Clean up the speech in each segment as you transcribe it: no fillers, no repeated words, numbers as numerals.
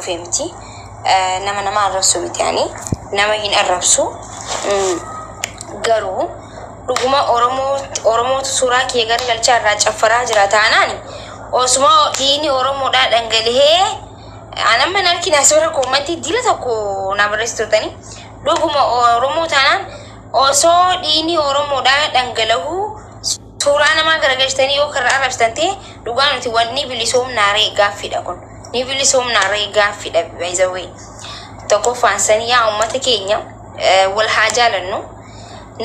فهمتي nama arrabsu miti yani nama hin arrabsu garuu dhuguma oromoo suuraa kee garagalchaa irraa caffaraa jira taanaani osuma diini oromoodhaa dhangalihee anamma narkina asirra koommantii dila tokko na barreessitotani dhuguma oromoo taanaan osoo diini oromoodhaa dhangalahu suuraa nama garagalchitanii yoo karra arrabsitante dhugaa nuti wanni bilisoomnaaree gaaffidha kun ni bilisoomnaaree gaaffidha by the way tokko faansaniyaa ummata keenya wal haajalannu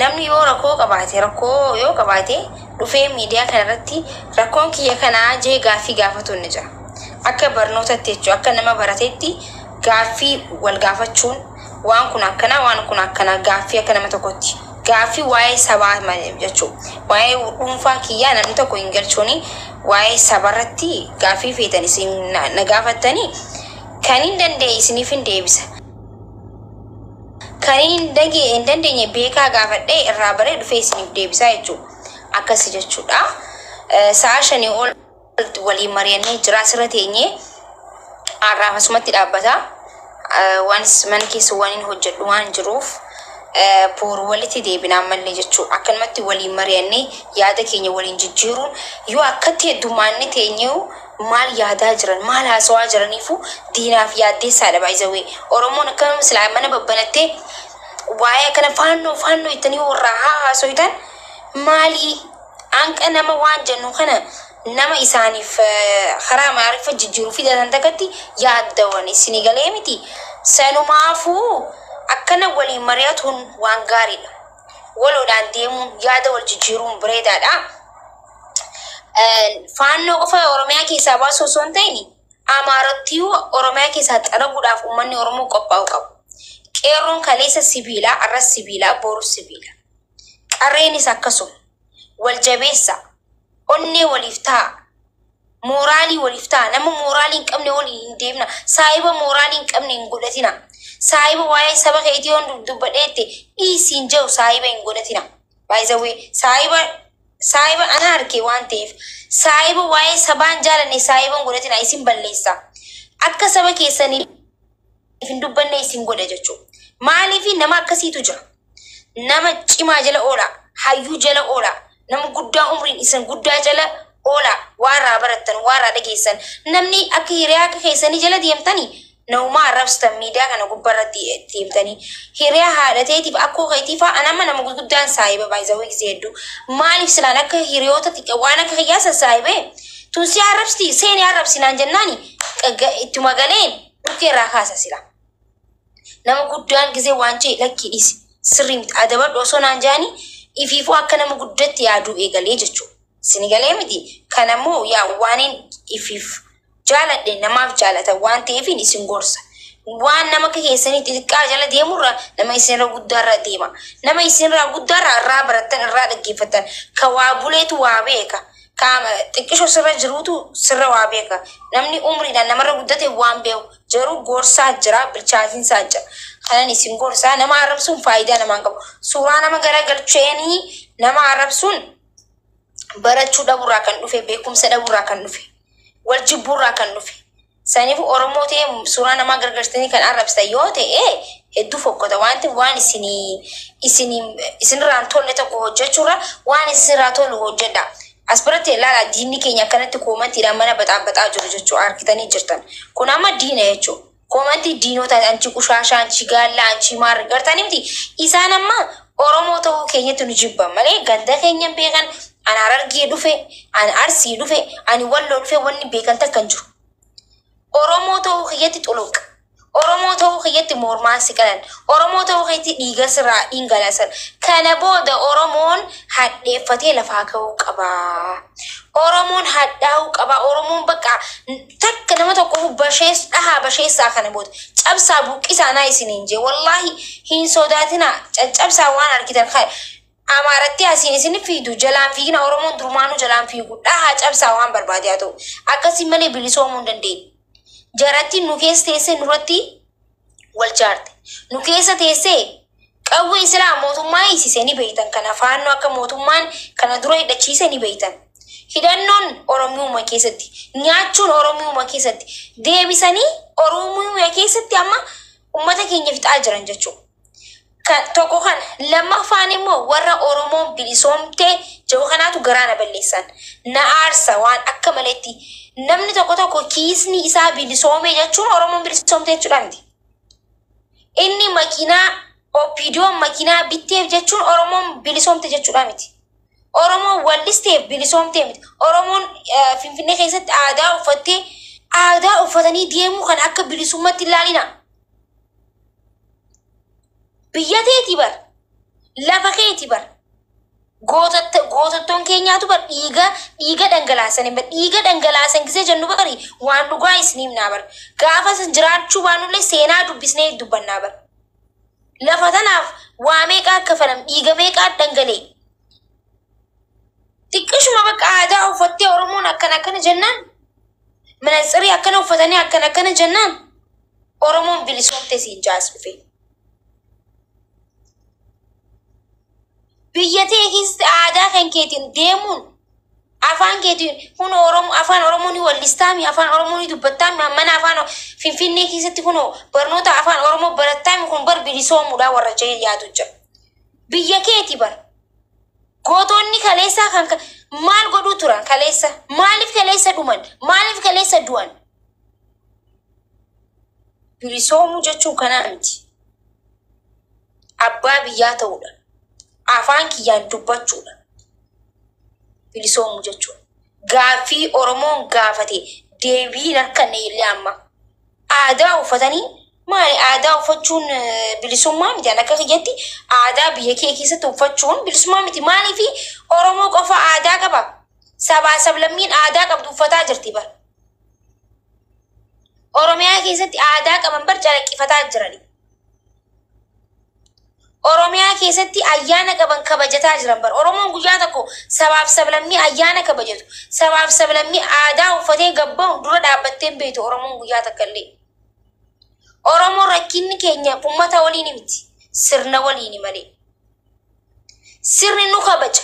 namni yoo rakkoo qabaate dhufee miidiyaa kanarratti rakkoon kiyya kanaa jee gaaffii gaafatu ni jira akka barnootatti jechuun akka nama barateetti gaaffii wal gaafachuun waan kun akkana gaaffii akka nama tokkotti gaaffii waa'ee sabaa jechuun waa'ee dhuunfaa kiyyaa namni tokko hin galchuuni waa'ee sabarratti gaaffii feetan isin na gaafattanii kan hin dandeenye isiniif hin deebisa kan hin dandeenye beekaa gaafadhee irraa baree dhufee isiniif deebisaa jechuudha akkasi jechuudha sa'a 5 ol waliin mari'annee jira asirra teenyee har'aaf asumatti dhaabbata waan mana keessa waan hin hojjedhu waan jiruuf pour walitti deebinaa mallee jechuudha akkanumatti waliin mari'annee yaada keenya waliin jijjiiruun yoo akkatti heddumaanne teenyee maal yaadaa jiran maal haasawaa jiraniifu diinaaf yaaddeessaadha baay'isawee oromoon akkana islaamana babbanattee waa'ee kana faannoo ittanii warraa haasoitan maali anqa nama waan jennu kana nama isaaniif karaa maarifa jijjiiruu fidatan takatti yaaddawan isinii galee miti sanumaafuu akkana waliin mari'atuun waan gaariidha waloodhaan deemuun yaada wal jijjiiruun bareedaadha faannoo qofa oromiyaa keessaa baasuu osoo hin ta'in amaaratti oromiyaa keessaa xaraguudhaaf uummanni oromoo qophaa'u qabu qeerroon kaleessa sibiilaa arras sibiilaa boru sibiila qarreenis akkasuma wal jabeessa onnee waliif ta'a mooraalii waliif ta'a nama mooraalii hin qabne waliin hin deemna saayiba mooraalii hin qabne hin godhatina saayiba waa'ee saba keetii hoon dubbadheette dhiisiin jiru saayiba hin godhatina by the way saayiba ana harkee waan ta'eef saayiba waa'ee sabaan jaalanne saayiban godhatina isin balleessa akka saba keessanii hin dubbanne isin godha jechuudha maaliif nama akkasiitu jira nama cimaa jala oola hayyuu jala oola nama guddaa umriin isin guddaa jala oola waarraa barattan waarraa dhageessan namni akka hiriyaa akka keessanii jala deemtanii naumaa arrabsitan miidiyaa kana gubbarratti deemtanii hiriyaa haadhateetiif akkoo keetiifaa anama nama guddaan saayiba baay'isawee gisee hedduu maaliif silaan akka hiriyoota waan akka kiyyaasa saayibee tunsi arrabsiti seeni arrabsinaan jennaani ittuma galeen dhukkeerraa kaasa sila nama guddaan gisee waan jee lakkii dhisi sirriimti adabadhu osoo naan jaanii ifiifuu akka nama guddatti yaaduu eegalee jechuudha sini galee miti kanammoo yaa waaniin ifiif jaaladhe namaaf jaalata waan ta'eefin isin gorsa waan nama keessanii xixiqqaa jala deemurra nama isinirra guddaarra deema nama isinirra guddaarra irraa barattan irraa dhaggeeffatan ka waa buleetu waa beeka ka xiqqisho sirra jiruutu sirra waa beeka namni umriidhaan namarra guddate waan beeku jaruu gorsaa jira bilchaatiinsaa jira kanan isin gorsaa nama arrabsuun faayidaa namaan qabu suuraa nama garagalcheeni nama arrabsuun barachuu dhabuurraa kan dhufe beekumsa dhabuurraa kan dhufe wal jibbuurraa kan dhufe saniif oromoo ta'e suuraa namaa garagalchitanii kan arrabsitan yoo ta'e hedduu fokkota waan isinirraan tolle tokko hojjechuurra waan isinirraa tolu hojjedha as biratti ilaala diinni keenya akkanatti koomantiidhaan mana baxaa jiru jechuu arkitanii jirtan kun amma diina jechuu koomantii diinota anchi qushaashaa anchi gaallaa anchi maarri gartanii miti isaan amma oromoo ta'uu keenyatti nu jibban malee ganda keenyan beekan an Harargee dhufe an Arsii dhufe ani Walloo dhufe wanni beekan takkan jiru oromoo ta'uu kiyyatti xuluqa oromoo ta'uu kiyyatti mormaan siqalan oromoo ta'uu kiyyatti dhiiga sirraa dhingalasan kana booda oromoon hadheeffatee lafaa ka'uu qaba oromoon hadhaa'uu qaba oromoon bakka takka nama tokko basheessaa kana booda cabsaa buqqisaa naa isiniin jee wallaahi hin sodaatina caccabsaa waan argitan kai amaaratti asiin isin fiidu jalaan fiigna oromoon durmaanu jalaan fiigu dhahaa cabsaa waan barbaade haa ta'u akkasii malee bilisoomuu hin dandeenye jaratti nu keessa teessee nurratti wal jaarte nu keessa teessee qawwee islaa mootummaa hiisisee ni beeytan kana faannoo akka mootummaan kana dura hidhachiise ni beeytan hidhannoon Oromiyuma keessatti nyaachuun Oromiyuma keessatti deebisanii Oromiyuma keessatti amma ummata keenya fixaa jiran jechuudha. Tokko kan lammaffaan immoo warra Oromoon bilisoomtee jiru kanaatu garaana balleessan na aarsa waan akka maletti namni tokko kiisni isaa bilisoomee jechuun Oromoon bilisoomtee jechuudha miti. Inni makiinaa Opiidiyoon makiinaa bitteef jechuun Oromoon bilisoomte jechuudha miti. Oromoon wallisteef bilisoomtee miti. Oromoon Finfinnee keessatti aadaa uffatanii deemuu kan akka bilisummaatti ilaalina. Biyya teeti bar lafa keeti bar gootottoon keenyaatu bar dhiiga dhangalaasan gisee jennu bakari waan dhugaa isiniif naa bar gaafa jiraachuu baanullee seenaa dubbisnee dubbannaa bar lafa tanaaf waa meeqaa kafalam dhiiga meeqaa dhangalee xiqqishuma bakka aadaa uffattee Oromoon akkana jennaan manatsarii akkana uffatanii akkana jennaan Oromoon bilisoomte siin jaas dhufe. Biyya keessatti aadaa kan keetiin deemuun afaan keetiin kun afaan Oromoo ni wallistaami afaan Oromoo ni dubbattaami mana afaan Finfinnee keessatti kun barnoota afaan Oromoo barattaami kun bar bilisoomuudha warra jee yaadu jira. Biyya keeti bar gootonni kaleessaa kan maal godhuu turan kaleessa maaliif kaleessa dhuman maaliif kaleessa du'an bilisoomuu jechuun kanaa miti abbaa biyyaa ta'uudha. Afaan kiyyaan dubbachuudha. Bilisoomuu jechuudha. Gaaffii Oromoon gaafate deebii harkanne illee amma. Aadaa uffatanii maali aadaa uffachuun bilisummaa miti akka kiyyatti aadaa biyya kee keessatti uffachuun bilisummaa miti maaliifi Oromoo qofa aadaa qaba. Sabaa sablammiin aadaa qabdu uffataa jirti bar. Oromiyaa keessatti aadaa qaban bar calaqqifataa jirani. Oromiyaa keessatti ayyaana qaban kabajataa jiran bar Oromoon guyyaa tokko sabaaf sablammii ayyaana kabajatu sabaaf sablammii aadaa uffatee gabba'u dura dhaabbattee beektu Oromoon guyyaa takka illee Oromoon rakkinni keenya ummata waliin miti sirna waliin malee sirni nu kabaja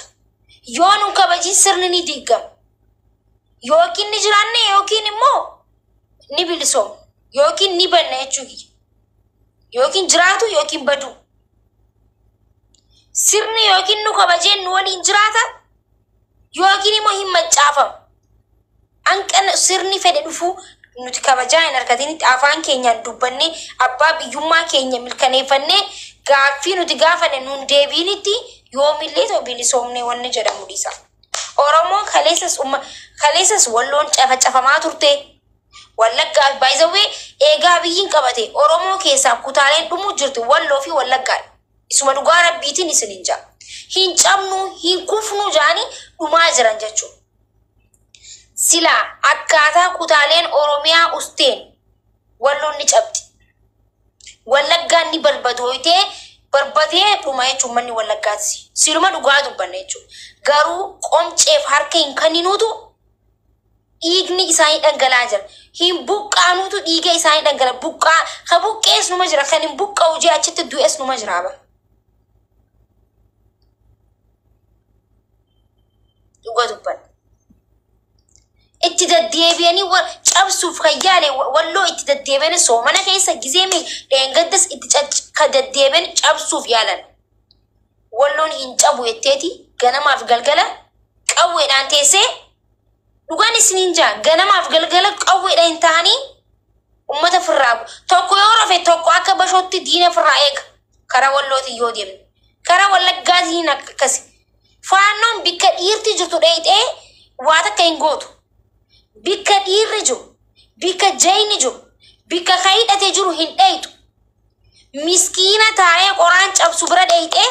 yoo nu kabaji sirni ni diigama yookiin ni jiraanne yookiin immoo ni bilisoom yookiin ni banna jechuudha yookiin jiraatu yookiin badu sirni yookiin nu kabajeen nu waliin jiraata yookiin immoo hin maccaafam anqan sirni fedhe dhufu nuti kabajaa hin argatinitti afaan keenyaan dubbanne abbaa biyyummaa keenya milkaneeffannee gaaffii nuti gaafanne nuun deebiinitti yoomillee ta'u bilisoomne wanni jedhamu dhiisa. Oromoon kaleessas walloon cafacafamaa turte Wallaggaa baay'isawee eegaa biyyiin qabate Oromoo keessaa kutaaleen dhumuu jirti walloo fi Wallaggaa. Isuma dhugaa rabbiitiin isiniin jaa. Hin cabnu hin kufnu jaani dhumaa jiran jechuudha. Sila akkaataa kutaaleen Oromiyaa usteen walloon ni cabdi. Wallaggaan ni barbatee dhuma jechuun manni Wallaggaati. Siluma dhugaa dubbanna jechuudha. Garuu qomceef harka hin kenninuutu dhiigni isaanii dhangalaa jira. Hin buqqaanuutu dhiiga isaanii dhangala. Ka buqqees numa jira. Kan hin buqqa'u jee achitti du'ees numa jira bara. Dhugaa dubbanna. Itti deddeebi'anii cabsuuf kan yaale walloo itti deddeebi'anii soomana keessa gizeeme dheengaddas itti deddeebi'anii cabsuuf yaalan. Walloon hin cabu jetteeti ganamaaf galgala qawweedhaan teessee dhugaan isiniin jaa ganamaaf galgala qawweedhaan ta'anii ummata firraagu. Tokko yoo rafe tokko akka bashootti diina firraa eega karaa wallooti yoo deemne. Karaa Wallaggaatiin akkasi. Faannoon bikka dhiirti jirtu dheeyxee waa takka hin gootu. Bikka dhiirri jiru, bikka jayni jiru, bikka hidhatee jiru hin dheeytu. Miskiina taa'ee qoraan cabsu bira dheeyxee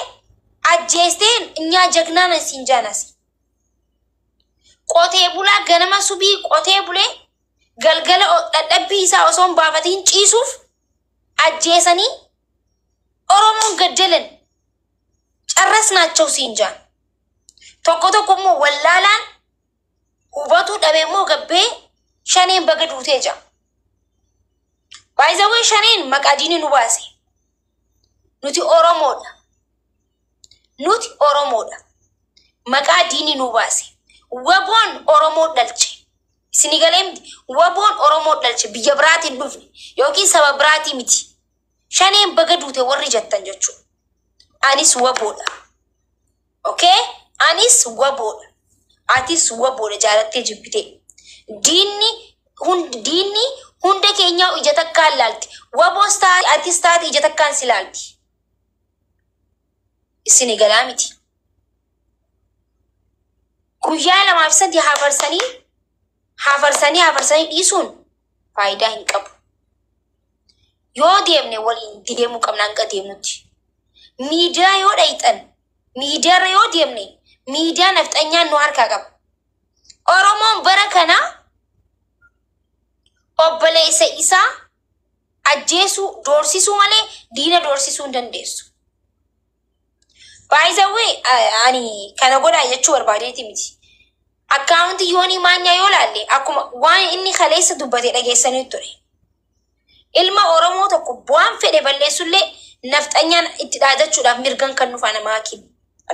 ajjeesteen nyaa jagnaan asiin jaanasi. Qotee bulaa ganama subii qotee bulee galgala dadhabbii isaa osoo hin baafatiin ciisuuf ajjeesanii Oromoon gaddalan carras naachoo siin jaan. Tokko immoo wallaalaan hubatu dhabee immoo gabbee shaneen baga duutee jira. Baay'isawee shaneen maqaa diinii nu baase. Nuti Oromoodha. Maqaa diinii nu baase. Wabon Oromo dalche. Sinigalem wabon Oromo dalche biyya biraatiin dhufne yookiin saba biraatii miti. Shaneen baga duute warri jettan jechuudha. Anis waboodha. Okay? Anis waboodha. Atis waboodha jaalattee jibbite. Diinni hunda keenya ija takkaan laalti. Waboos taate atis taate ija takkaan si laalti. Sinigalaa miti. Guyyaa lamaaf sadii hafarsanii dhiisuun faayidaa hin qabu. Yoo deemne waliin deemuu qabna hanga deemnutti. Miidiyaa yoo dhayxan, miidiyaarra yoo deemne, miidiyaa nafxanyaan nu harkaa qaba. Oromoon bara kana obboleessa isaa ajjeesuu, doorsisuu malee diina doorsisuu hin dandeessu. By the way, ani kana godhaa jechuu barbaadeeti miti. Akkaawunti yoonii maanyaa yoo laalle akkuma waan inni kaleessa dubbate dhageessanii ture. Ilma Oromoo tokko waan fedhe balleessullee nafxanyaan itti dhaadachuudhaaf mirgan kan nufa namaa kennu.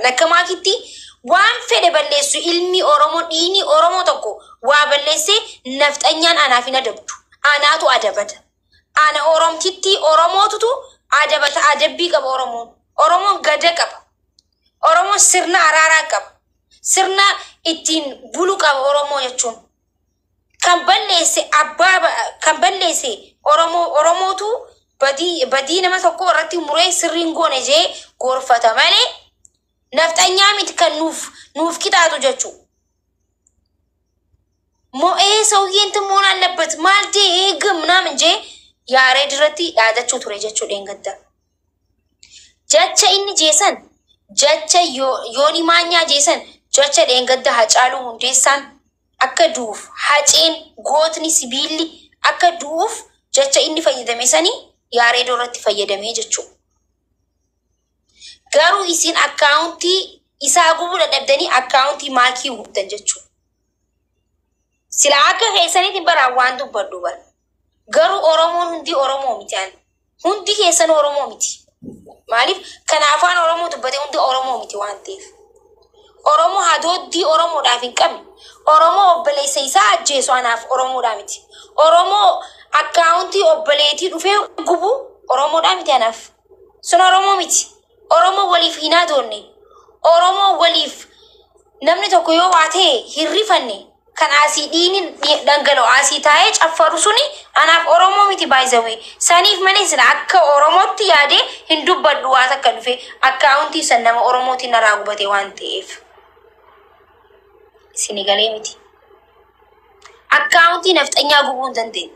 Akka maakitti waan fedhe balleessu ilmi Oromoo dhiini Oromoo tokko waa balleessee nafxanyaan anaaf hin adabdu. Anaatu adabata. Ana Oromtitti Oromootutu adabata adabbii qaba Oromoon. Oromoon gada qaba. Oromoon sirna araaraa qaba. Sirna ittiin bulu qaba Oromoo jechuun. Kan balleesse Oromootu badii nama tokko irratti muree sirriin goone jee gorfata malee nafxanyaa miti kan nuuf qixaatu jechuudha. Mo'ee ሰውዬን ትሞን አለበት ማልቴ ህግ ምናምን እንጂ ያሬድ ድረቲ ያዳችሁ ቱሬ ጀቹ ደንገዳ ጀቸ ኢን ጄሰን ጀቸ ዮኒ ማኛ ጄሰን ጀቸ ደንገዳ ሀጫሉ ሁንዴሳን አከዱፍ ሀጬን ጎትኒ ሲቢሊ አከዱፍ ጀቸ ኢን ፈየደሜሰኒ ያሬድ ድረቲ ፈየደሜ ጀቹ ጋሩ ኢሲን አካውንቲ ኢሳጉቡ ለደብደኒ አካውንቲ ማኪ ሁደን ጀቹ Silaka keessanitti bara waan dubbadhu bar. Garuu Oromoon hundi Oromoo miti an. Hundi keessan Oromoo miti. Maaliif kan afaan Oromoo dubbate hundi Oromoo miti waan ta'eef. Oromoo hadooddi Oromoodhaaf hin qabne. Oromoo obboleessa isaa ajjeesu anaaf Oromoodhaa miti. Oromoo akkaawuntii obboleetii dhufee gubu Oromoodhaa miti anaaf. Sun Oromoo miti. Oromoo waliif hin adoonne. Oromoo waliif namni tokko yoo waa ta'e hin rifanne. Kan asii dhiinin dhangala'oo asii taa'ee caffaru suni anaaf Oromoo miti by the way. Saniif malee sila akka Oromootti yaadee hin dubbadhu waa takka dhufe akkaawuntii san nama Oromootiin narraa gubate waan ta'eef. Isini galee miti. Akkaawuntii nafxanyaa gubuu hin dandeenye.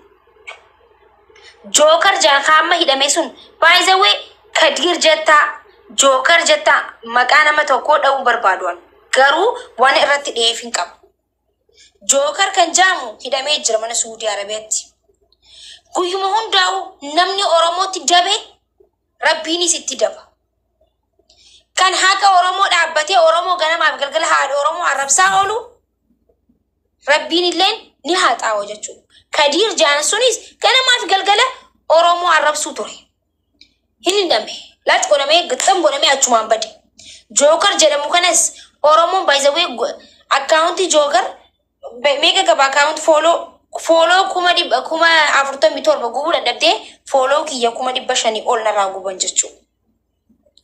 Jookar jaakaamma hidhame sun by the way Kadir jettaa Jookar jettaa maqaa nama tokkoo dha'uu barbaaduan garuu waan irratti dhiyeef hin qabu. Jookar kan jaamu hidhamee jira mana Suudii Arabiyaatti. Guyyuma hundaa'u namni Oromootti dabe Rabbiinis itti daba. Kan haqa Oromoo dhaabbatee Oromoo ganamaaf galgala haadha Oromoo arrabsaa oolu Rabbiin illeen ni haxaa'oo jechuudha. Kadir jaan sunis ganamaaf galgala Oromoo arrabsuu ture. Hin hidhame. Laat godhamee gixxam godhamee achumaan bade. Jookar jedhamu kanas Oromoon by the way akkaawuntii Jookar mega gaba account follow kuma afurta mitorba gubu dadabde follow kiyya kuma dibba shani ol na ragu banjechu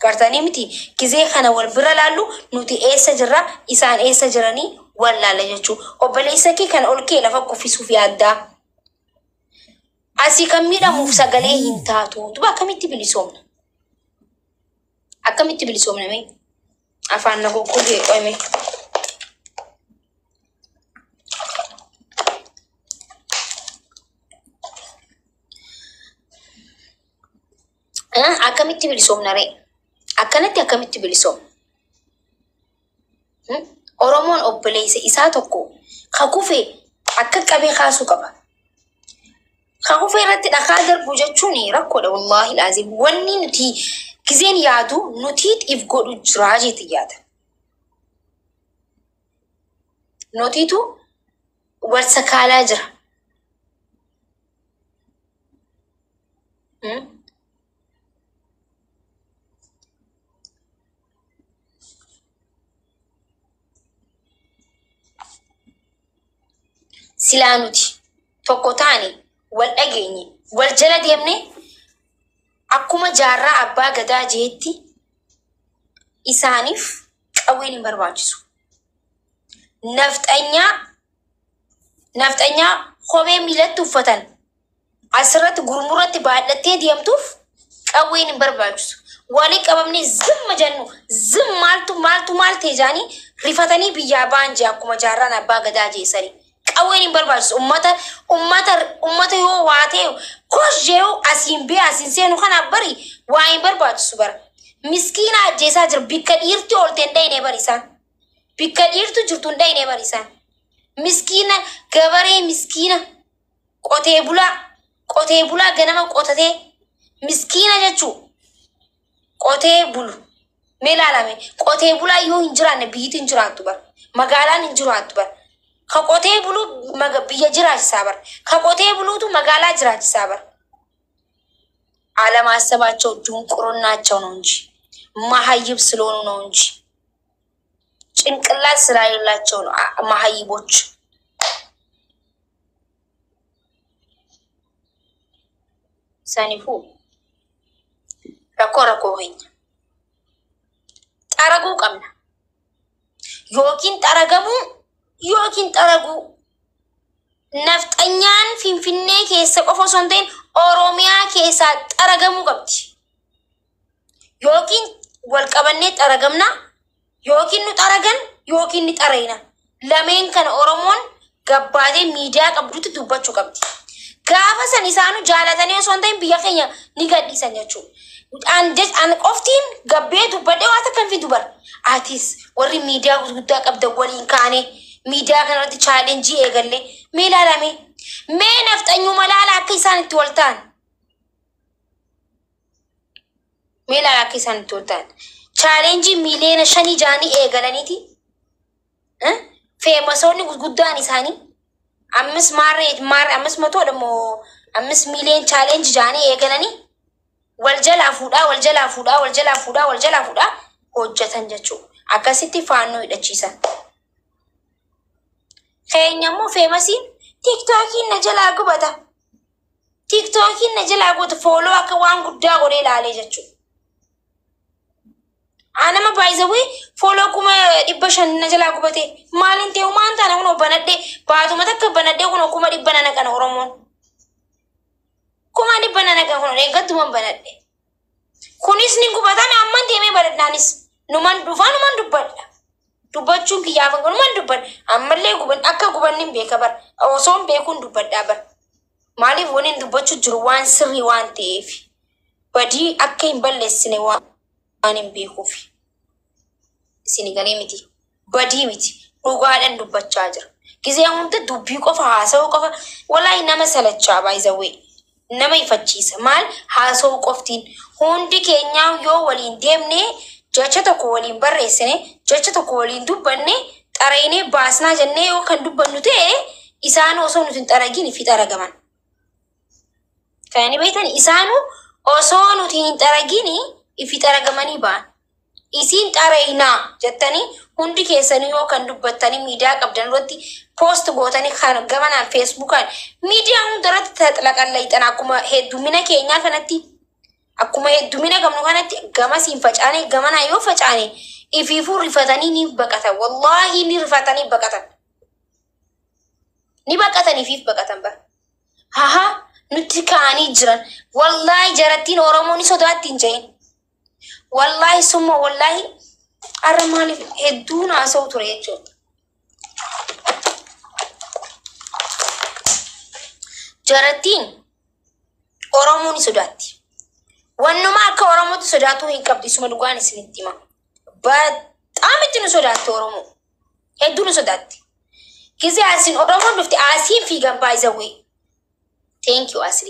gartani miti kize khana wal bira lalu nuti eessa jirra isaan eessa jirani wallala jechu obboleessa ki kan olke lafa kufisu fi adda asi kamida muf sagale hintatu tuba akamitti bilisomna me afaan na ko kuje oyme akamitti bilisomna re akkanatti akamitti bilisom Oromoon obboleessa isaa tokko kakufe akka qabee kaasu qaba kakufe irratti dhakaa darbu jechuun rakkoodha wallahi laazim wanni nuti kizeen yaadu nuti if godhu jira jeeti yaada notitu warsa kaalaa jira silaanuti tokko taane wal dhageenye wal jala deemne akkuma jaarraa abbaa gadaa jeetti isaaniif qawween hin barbaachisu. Nafxanyaa kophee miilatti uffatan asirratti gurmuratti baadhattee deemtuuf qawween hin barbaachisu. Walii qabamne zimma jennu zim maal ta'e jaanii rifatanii biyyaa ba'an jee akkuma jaarraan abbaa gadaa jeessanii. Qawween hin barbaachisu. Ummata yoo waa ta'e kosh jee'u asiin bee asiin seenu kanaaf bari waa hin barbaachisu bara. Miskiina ajjeesaa jira bikka dhiirti oolte hin dhayine bari isaan. Bikka dhiirtu jirtu hin dhayine bari isaan. Miskiina gabaree miskiina qotee bulaa ganama qotatee miskiina jechuu qotee bulu meelaalame qotee bulaa yoo hin jiraanne biyyitti hin jiraattu bara. Magaalaan hin jiraattu bara. Ka qotee bulu biyya jiraachisaa bara. Ka qotee buluutu magaalaa jiraachisaa bara. አለማሰባቸው ድንቁርናቸው ነው እንጂ መሀይብ ስለሆኑ ነው እንጂ ጭንቅላት ስላሌላቸው ነው መሀይቦች። ሰኒፉ ረኮ ሆኝ ጠረጉ ቀምና ዮኪን ጠረጉ ነፍጠኛን ፊንፊኔ ኬሰ ቆፎ ሶንቴን ኦሮሚያ ኬሳ ጠረገሙ ቀብቲ ዮኪን ወልቀበኔ ጠረገምና ዮኪን ጠረገን ዮኪን ጠረይና ለሜን ከነ ኦሮሞን ገባዴ ሚዲያ ቀብዱት ዱባቹ ቀብቲ ጋፈ ሰኒሳኑ ጃላተኔ ሶንቴን ቢያከኛ ኒገዲሰኛቹ አን ቆፍቲን ገቤ ዱበዴ ዋተ ከንፊ ዱበር አቲስ ወሪ ሚዲያ ጉዳ ቀብደ ወሊን ካኔ ሚዲያ ከነርቲ ቻሌንጅ ኤገሌ ሜላላሜ ሜ ነፍጠኙ መላላ ከይሳን ትወልታን ሜላላ ከይሳን ትወልታን ቻሌንጅ ሚሊየን ሸኒ ጃኒ ኤገለኒቲ ፌመሶኒ ጉዳን ይሳኒ 500 ደሞ 5 ሚሊየን ቻሌንጅ ጃኒ ኤገለኒ ወልጀላ ፉዳ ሆጀተን ጀቹ አከሲቲ ፋኖ ይደቺሰን ከኛሞ ፌመሲን ቲክቶኪን ነጀላ ጉበታ ፎሎ አከዋን ጉዳ ጎዴ ላሌ ጀቹ አነማ ባይዘዌ ፎሎ ኩማ ዲበሸን ነጀላ ጉበቴ ማሊንቴው ማንታ ነው በነዴ ባቱ መተከ በነዴ ሆኖ ኩማ ዲበና ነቀነ ኦሮሞን ኩማ ዲበና ነቀነ ሆኖ ለገቱም በነዴ ኩኒስ ኒ ጉበታ አማን ቴሜ በረዳኒስ ኑማን ዱበዳ ዱባቹን kiyaafan man dubban ammallee guban akka gubannin beekabar osoon beekun dubbadhaa bar maaliif woniin dubbachu jiru waan sirrii waan ta'eef badii akka hin balleessine waan hin beekuuf isin galee miti badii miti dhugaadhaan dubbachaa jira gisee hunda dubbii qofa haasa'uu qofa walaahi nama salachaa baay'izawee nama ifachiisa maal haasa'uu qoftiin hundi keenyaa yoo waliin deemne jecha tokko waliin barreessine jecha tokko waliin dubbanne xarayne baasnaa jennee yoo kan dubbannu ta'e isaan osoo nuti xaragin fi xaragaman kan beektan isaan osoo nuti xaragin fi xaragamanii baan isin xarayna jettani hundi keessanii yoo kan dubbattani miidiyaa qabdan irratti post gootani kan gamanaan feesbuukaan miidiyaa hundarratti taxlaqallaytan akkuma heddumina keenyaa kanatti akkuma heddumina gamnu kanatti gama siin facaane gamana yoo facaane ifiifuu rifatanii ni baqatan wallahi ni rifatanii baqatan ifiif baqatan bar haha nuti kaanii jiran wallahi jarattiin oromoon sodaatti hin jayin wallahi summa wallahi arra maaliif hedduun haasa'u ture jechuudha jarattiin oromoon sodaatti ወንማ ከኦሮሞት ሶዳቱ ይቀብጥ ይስሙ ልጓን ይስንቲማ በጣም እትኑ ሶዳቱ ኦሮሞ ሄዱኑ ሶዳቲ ጊዜ አሲን ኦሮሞ ድፍቲ አሲን ፊገን ባይዘዌ ቴንክ ዩ አስሊ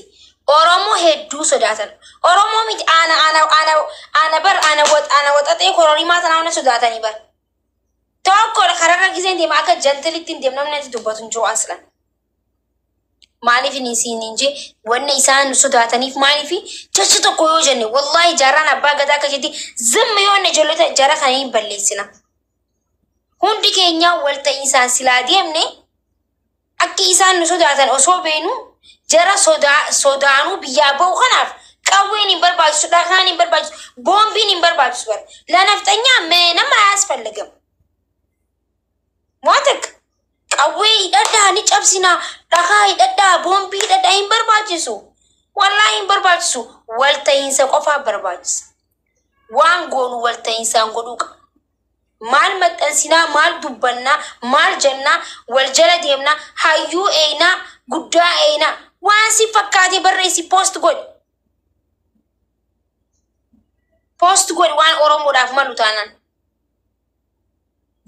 ኦሮሞ ሄዱ ሶዳተን ኦሮሞ ሚት አና ወጣጤ ኮሮሪማ ተናውነ ሶዳተን ይበር ተወኮለ ከረጋ ጊዜ እንደ ማከ ጀንትሊት እንደምነምነት ዱበቱን ጆ አስላን ማሊፊ ሲን እንጂ ወነ ኢሳን ሱዳተኒፍ ማሊፊ ቸችቶ ኮዮ ጀኔ ወላሂ ጃራን አባ ገዳ ከጀቲ ዝም የሆነ ጀሎተ ጃራ ካይን በለይስና ሁንዲ ኬኛ ወልተ ኢሳን ሲላዲምኔ Akki isaan nu sodaatan osoo beenu jara sodaanuu biyyaa ba'u kanaaf qawween hin barbaachisu, dhagaan hin barbaachisu, boombiin hin barbaachisu bara. Lanafxanyaa mee nama aያስፈልግም. Mootek qawwee hidhadhaa ni cabsinaa, dhagaa hidhadhaa, boombii hidhadhaa hin barbaachisu. Wallaahi hin barbaachisu. Walta'iinsa qofaa barbaachisa. Waan goonu walta'iinsaan godhuu qaba. Maal maxxansinaa, maal dubbannaa, maal jennaa, wal jala deemnaa, hayyuu eenaa, guddaa eenaa, waan si fakkaatee barreessi post godhi. Post godhi waan Oromoodhaaf malu taanaan.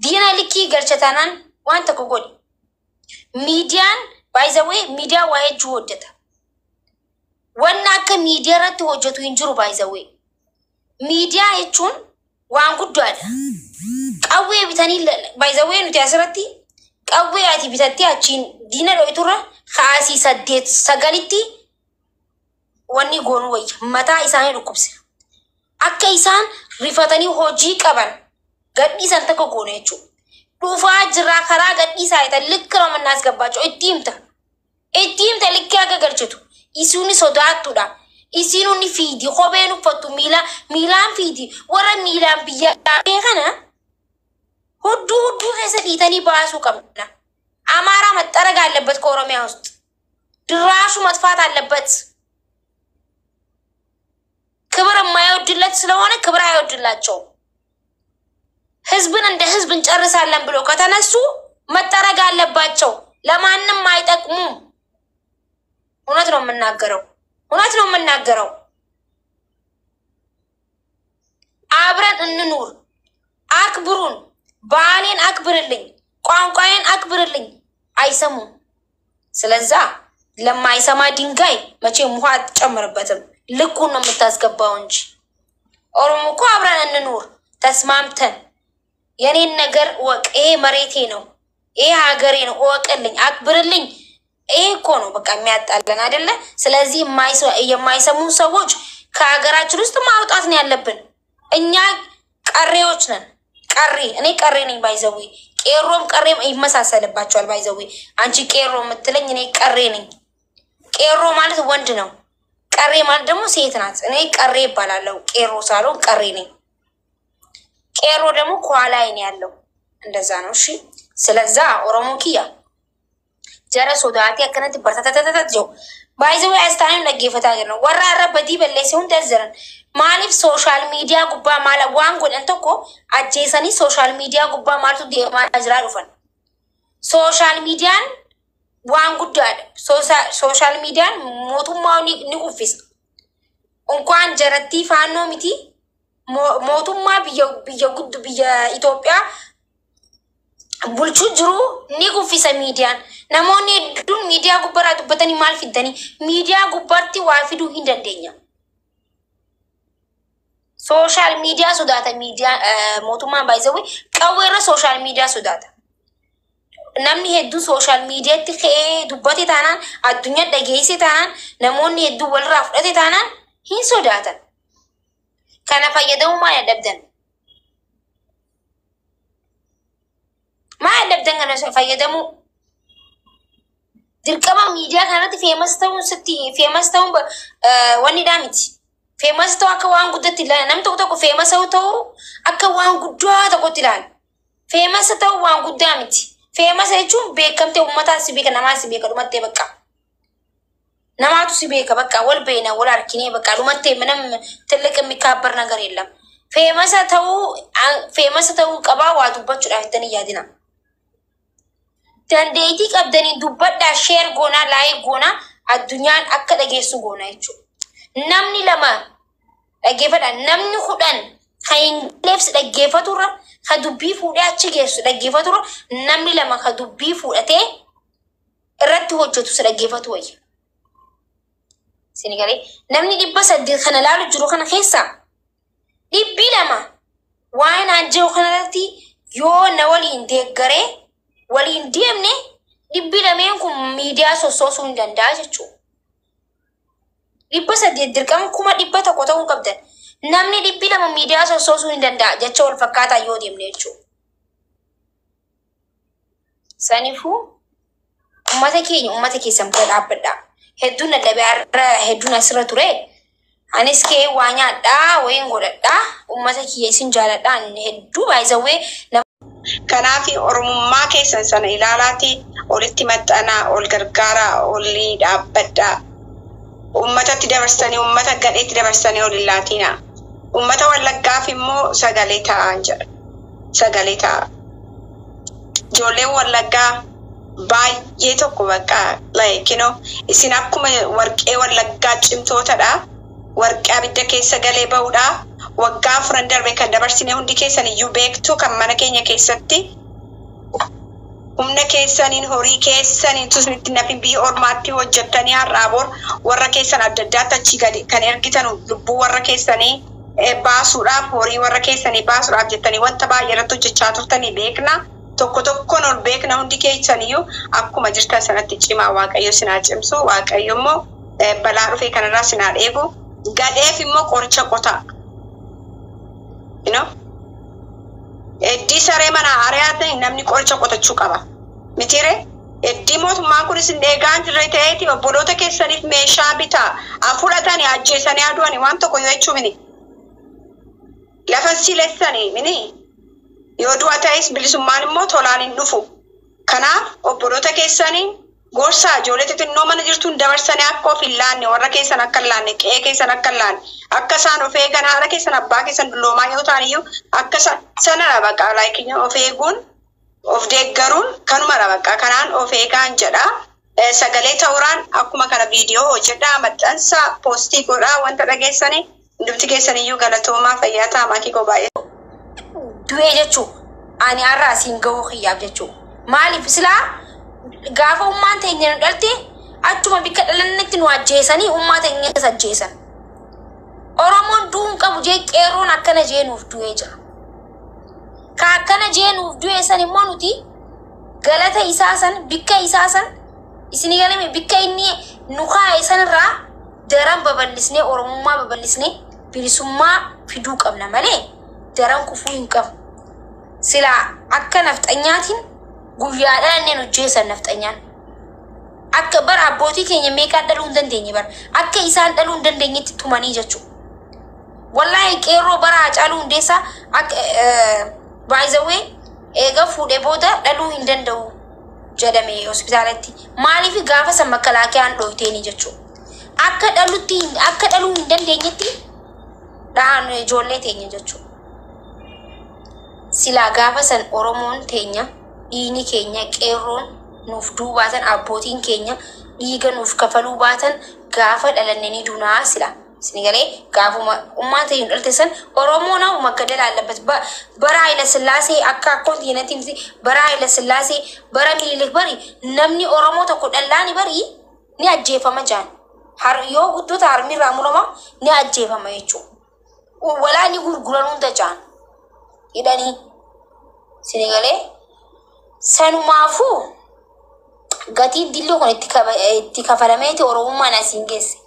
Diina likkii galcha taanaan waan tokko godhi. Miidiyaan by the way miidiyaa waa hedduu hojjeta. Wanna akka miidiyaa irratti hojjetu hin jiru by the way. Miidiyaa jechuun waan guddaadha. Qawwee bitanii by the way nuti asirratti qawwee ati bitatti achiin diina dho'iturra kaasii 8-9tti wanni goonu wayya mataa isaanii dhukkubsira. Akka isaan rifatanii hojii qaban gadhiisan takka goone jechuudha. Dhufaa jira karaa gadhiisaa itti likkira mannaas gabbaachu itti himta likkii akka galchitu. Isiin sodaattuudha. Isiin inni fiidi kopheen uffattu miilaan fiidi warra miilaan biyya kana hudduu keessa dhiitanii baasuu qabna. Amaaraa maxxaraga አለበት ከኦሮሚያ ውስጥ ድራሹ መጥፋት አለበት። ክብር የማይወድለት ስለሆነ ክብር አይወድላቸው። ህዝብን እንደ ህዝብ እንጨርሳለን ብሎ ከተነሱ መጠረግ አለባቸው። ለማንም አይጠቅሙም። እውነት ነው የምናገረው። አብረን እንኑር። አክብሩን። ባህሌን አክብርልኝ፣ ቋንቋዬን አክብርልኝ። አይሰሙም። ስለዛ ለማይሰማ ድንጋይ መቼም ውሃ አትጨምርበትም። ልኩን ነው የምታስገባው እንጂ። ኦሮሞ እኮ አብረን እንኑር ተስማምተን የኔን ነገር ወቅ ይሄ መሬቴ ነው፣ ይሄ ሀገሬ ነው፣ ወቅልኝ፣ አክብርልኝ። ይሄ እኮ ነው በቃ የሚያጣለን አይደለ? ስለዚህ የማይሰሙ ሰዎች ከሀገራችን ውስጥ ማውጣት ነው ያለብን። እኛ ቀሬዎች ነን። እኔ ቀሬ ነኝ ባይዘዊ። ቄሮም ቀሬም ይመሳሰልባቸዋል ባይዘዊ። አንቺ ቄሮ የምትለኝ እኔ ቀሬ ነኝ። ቄሮ ማለት ወንድ ነው። ቀሬ ማለት ደግሞ ሴት ናት። እኔ ቀሬ ይባላለሁ። ቄሮ ሳልሆን ቀሬ ነኝ። ቄሮ ደግሞ ከኋላዬ ነው ያለው። እንደዛ ነው። እሺ ስለዛ ኦሮሞ ኪያ ጀረ ሶዳቲ አከነት በርታታታታጆ ባይዘው ያስታንም ለጌፈታ ነው ወራረ በዲ በለሲውን ደዘረን ማሊፍ ሶሻል ሚዲያ ጉባ ማለ ዋንጎን እንተኮ አጄሰኒ ሶሻል ሚዲያ ጉባ ማለቱ ዲማ አጅራሩፈን ሶሻል ሚዲያን ዋንጉዳድ ሶሻል ሚዲያን ሞቱማው ንቁፊስ እንኳን ጀረቲ ፋኖ ሚቲ ሞቱማ ብየ ኢትዮጵያ bulchu jiru ni guffisa miidiyaan namoonni hedduun miidiyaa gubbaraa dubbatanii maal fidanii miidiyaa gubbaatti waa fiduu hin dandeenya. Sooshaal miidiyaa sodaata miidiyaa mootummaan baay'isawee qawweerra sooshaal miidiyaa sodaata. Namni hedduu sooshaal miidiyaatti ka'ee dubbate taanaan addunyaa dhageesse taanaan namoonni hedduu walirraa fudhate taanaan hin sodaatan. Kana fayyadamuu maal adabdan? ما أدبدن أنا فايدمو دركما ميديا كانت famous تون واني دامتي famous تو أكوان قدرت لان نم تقول famous تو أكوان قدرة تقول لان famous تو وان قدامتي famous يجون بيكم تي ومتا سبيك نما سبيك لما تبكى نما تو سبيك بكى ولا بينا ولا أركيني بكى لما تي منم تلك مكابر نقريلا famous تو كبا وادو بتشو راهتني يادينا dandeetii qabdanii dubbadhaa share goona like goona addunyaan akka dhageessu goona jechuudha. Namni lama dhageeffadha namni 10 kan ingilifs dhageeffaturra kan dubbii fuudhee achi geessu dhageeffaturra namni lama kan dubbii fuudhatee irratti hojjetu dhageeffatu wayya. Sinigalee namni 800 kana laalu jiru kana keessa 200 waan anjoo kanarratti yoo na waliin deeggaree waliin deemne dhibbi lameen kun miidiyaa sossoosuu hin danda'a jechuudha. 800 dirqama 100 ta'uu qabdan. Namni 200 miidiyaa sossoosuu hin danda'a jecha wal fakkaataa yoo deemne jechuudha. Saniifuu ummata keessan bira dhaabbadha. Hedduun dadhabee hedduun asirra ture. Anis kee waa nyaadhaa wayin godhadhaa ummata kiyya isin jaaladhaan hedduu baay'isawee kanaafi oromummaa keessan sana ilaalaati olitti maxxanaa ol gargaaraa olli dhaabbadhaa ummatatti dabarsanii ummata gadheetti dabarsanii ol illaatina ummata wallaggaaf immoo sagalee ta'an jedha sagalee ta'a ijoolleen wallaggaa baay'ee tokko bakka like you know isin akkuma warqee wallaggaa cimtootadha warqee abidda keessa galee ba'uudha waggaa furan darbe kan dabarsine hundi keessan iyyuu beektu kan mana keenya keessatti humna keessaniin horii keessaniin tusnitti nafin biyya ormaatti hojjettanii har'aaboor warra keessan adda addaatti achi gadi kan ergitan lubbuu warra keessanii baasuudhaaf horii warra keessanii baasuudhaaf jettanii wanta baay'ee irratti hojjechaa turtanii beekna tokko tokkoon ol beekna hundi keessaniyyuu akkuma jirtan sanatti cimaa waaqayyo sinaa cimsu waaqayyo immoo balaa dhufee kanarraa sinaa dheebu gadheef immoo qoricha qotaa you know eddi saree mana ariyaatan namni qoricha qotachuu qaba mitire eddi mootummaan kunis deegaan jirre ta'eeti obboloota keessaniif meeshaa bitaa afudhatanii ajjeesanii adu'anii waan tokko yoo jechuu mini lafa silessanii mini yoo du'a ta'es bilisummaan immoo tolaan hin dhufu kanaaf obboloota keessanii gorsa ijoollee xixinnoo mana jirtuun dabarsanii akka of hin laanne warra keessan akka hin laanne qe'ee keessan akka hin laanne akka isaan of eegan haala keessan abbaa keessan dulloomaa yoo ta'an iyyuu akka sanadha baqa laakiin of eeguun of deeggaruun kanuma baqa kanaan of eegaan jedha sagalee ta'uuraan akkuma kana viidiyoo hojjedhaa maxxansa poostii godhaa wanta dhageessanii hundumti keessan iyyuu galatoomaa fayyaa ta'amaa kikoo baay'ee du'ee jechuu ani har'a asiin gahuu xiyyaaf jechuu maaliif silaa gaafa ummaan teenya nu dhalte achuma bikka dhalannetti nu ajjeesanii ummaa teenya ajjeesan Oromoon duun qabu jee qeerroon akkana jeenuuf du'ee jira ka akkana jeenuuf du'ee san immoo nuti galata isaa san bikka isaa san isinii galame bikka inni nu kaa'e sanirraa daran babal'isnee oromummaa babal'isnee bilisummaa fiduu qabna malee daran kufuu hin qabu silaa akka nafxanyaatiin guyyaadhaan inni hojjeessan nafxanyaan akka bara abbootii keenya meeqaan dhaluu hin dandeenye bara akka isaan dhaluu hin dandeenyetti tumanii jechuudha wallahi qeerroo bara Hacaaluu Hundeessaa akka by the way eega fuudhee booda dhaluu hin danda'u jedhame hospitaalatti maaliif gaafa san makkalaakiyaan dhoyteeni jechuudha akka dhaluu hin dandeenyetti dhaan ijoollee teenya jechuudha silaa gaafa san Oromoon teenya dhiini keenya qeerroon nuuf duubaatan abbootiin keenya dhiiga nuuf kafaluu baatan gaafa dhalannanii dunaa sila sinigalee gaafuma ummaan ta'uun dhalte san Oromoo na umaggada laallabat bara Haayila Sillaasee akka akkoonti yenatti bara Haayila Sillaasee bara Minilik bari namni Oromoo tokko dhallaani bari ni ajjeefama jaan har yoo guddoota harmirraa murama ni ajjeefama jechuudha walaa ni gurguran hunda jaan hidhanii sinigalee sanumaafu gatii dilloo kun itti kafalameeti Oromummaan asiin geesse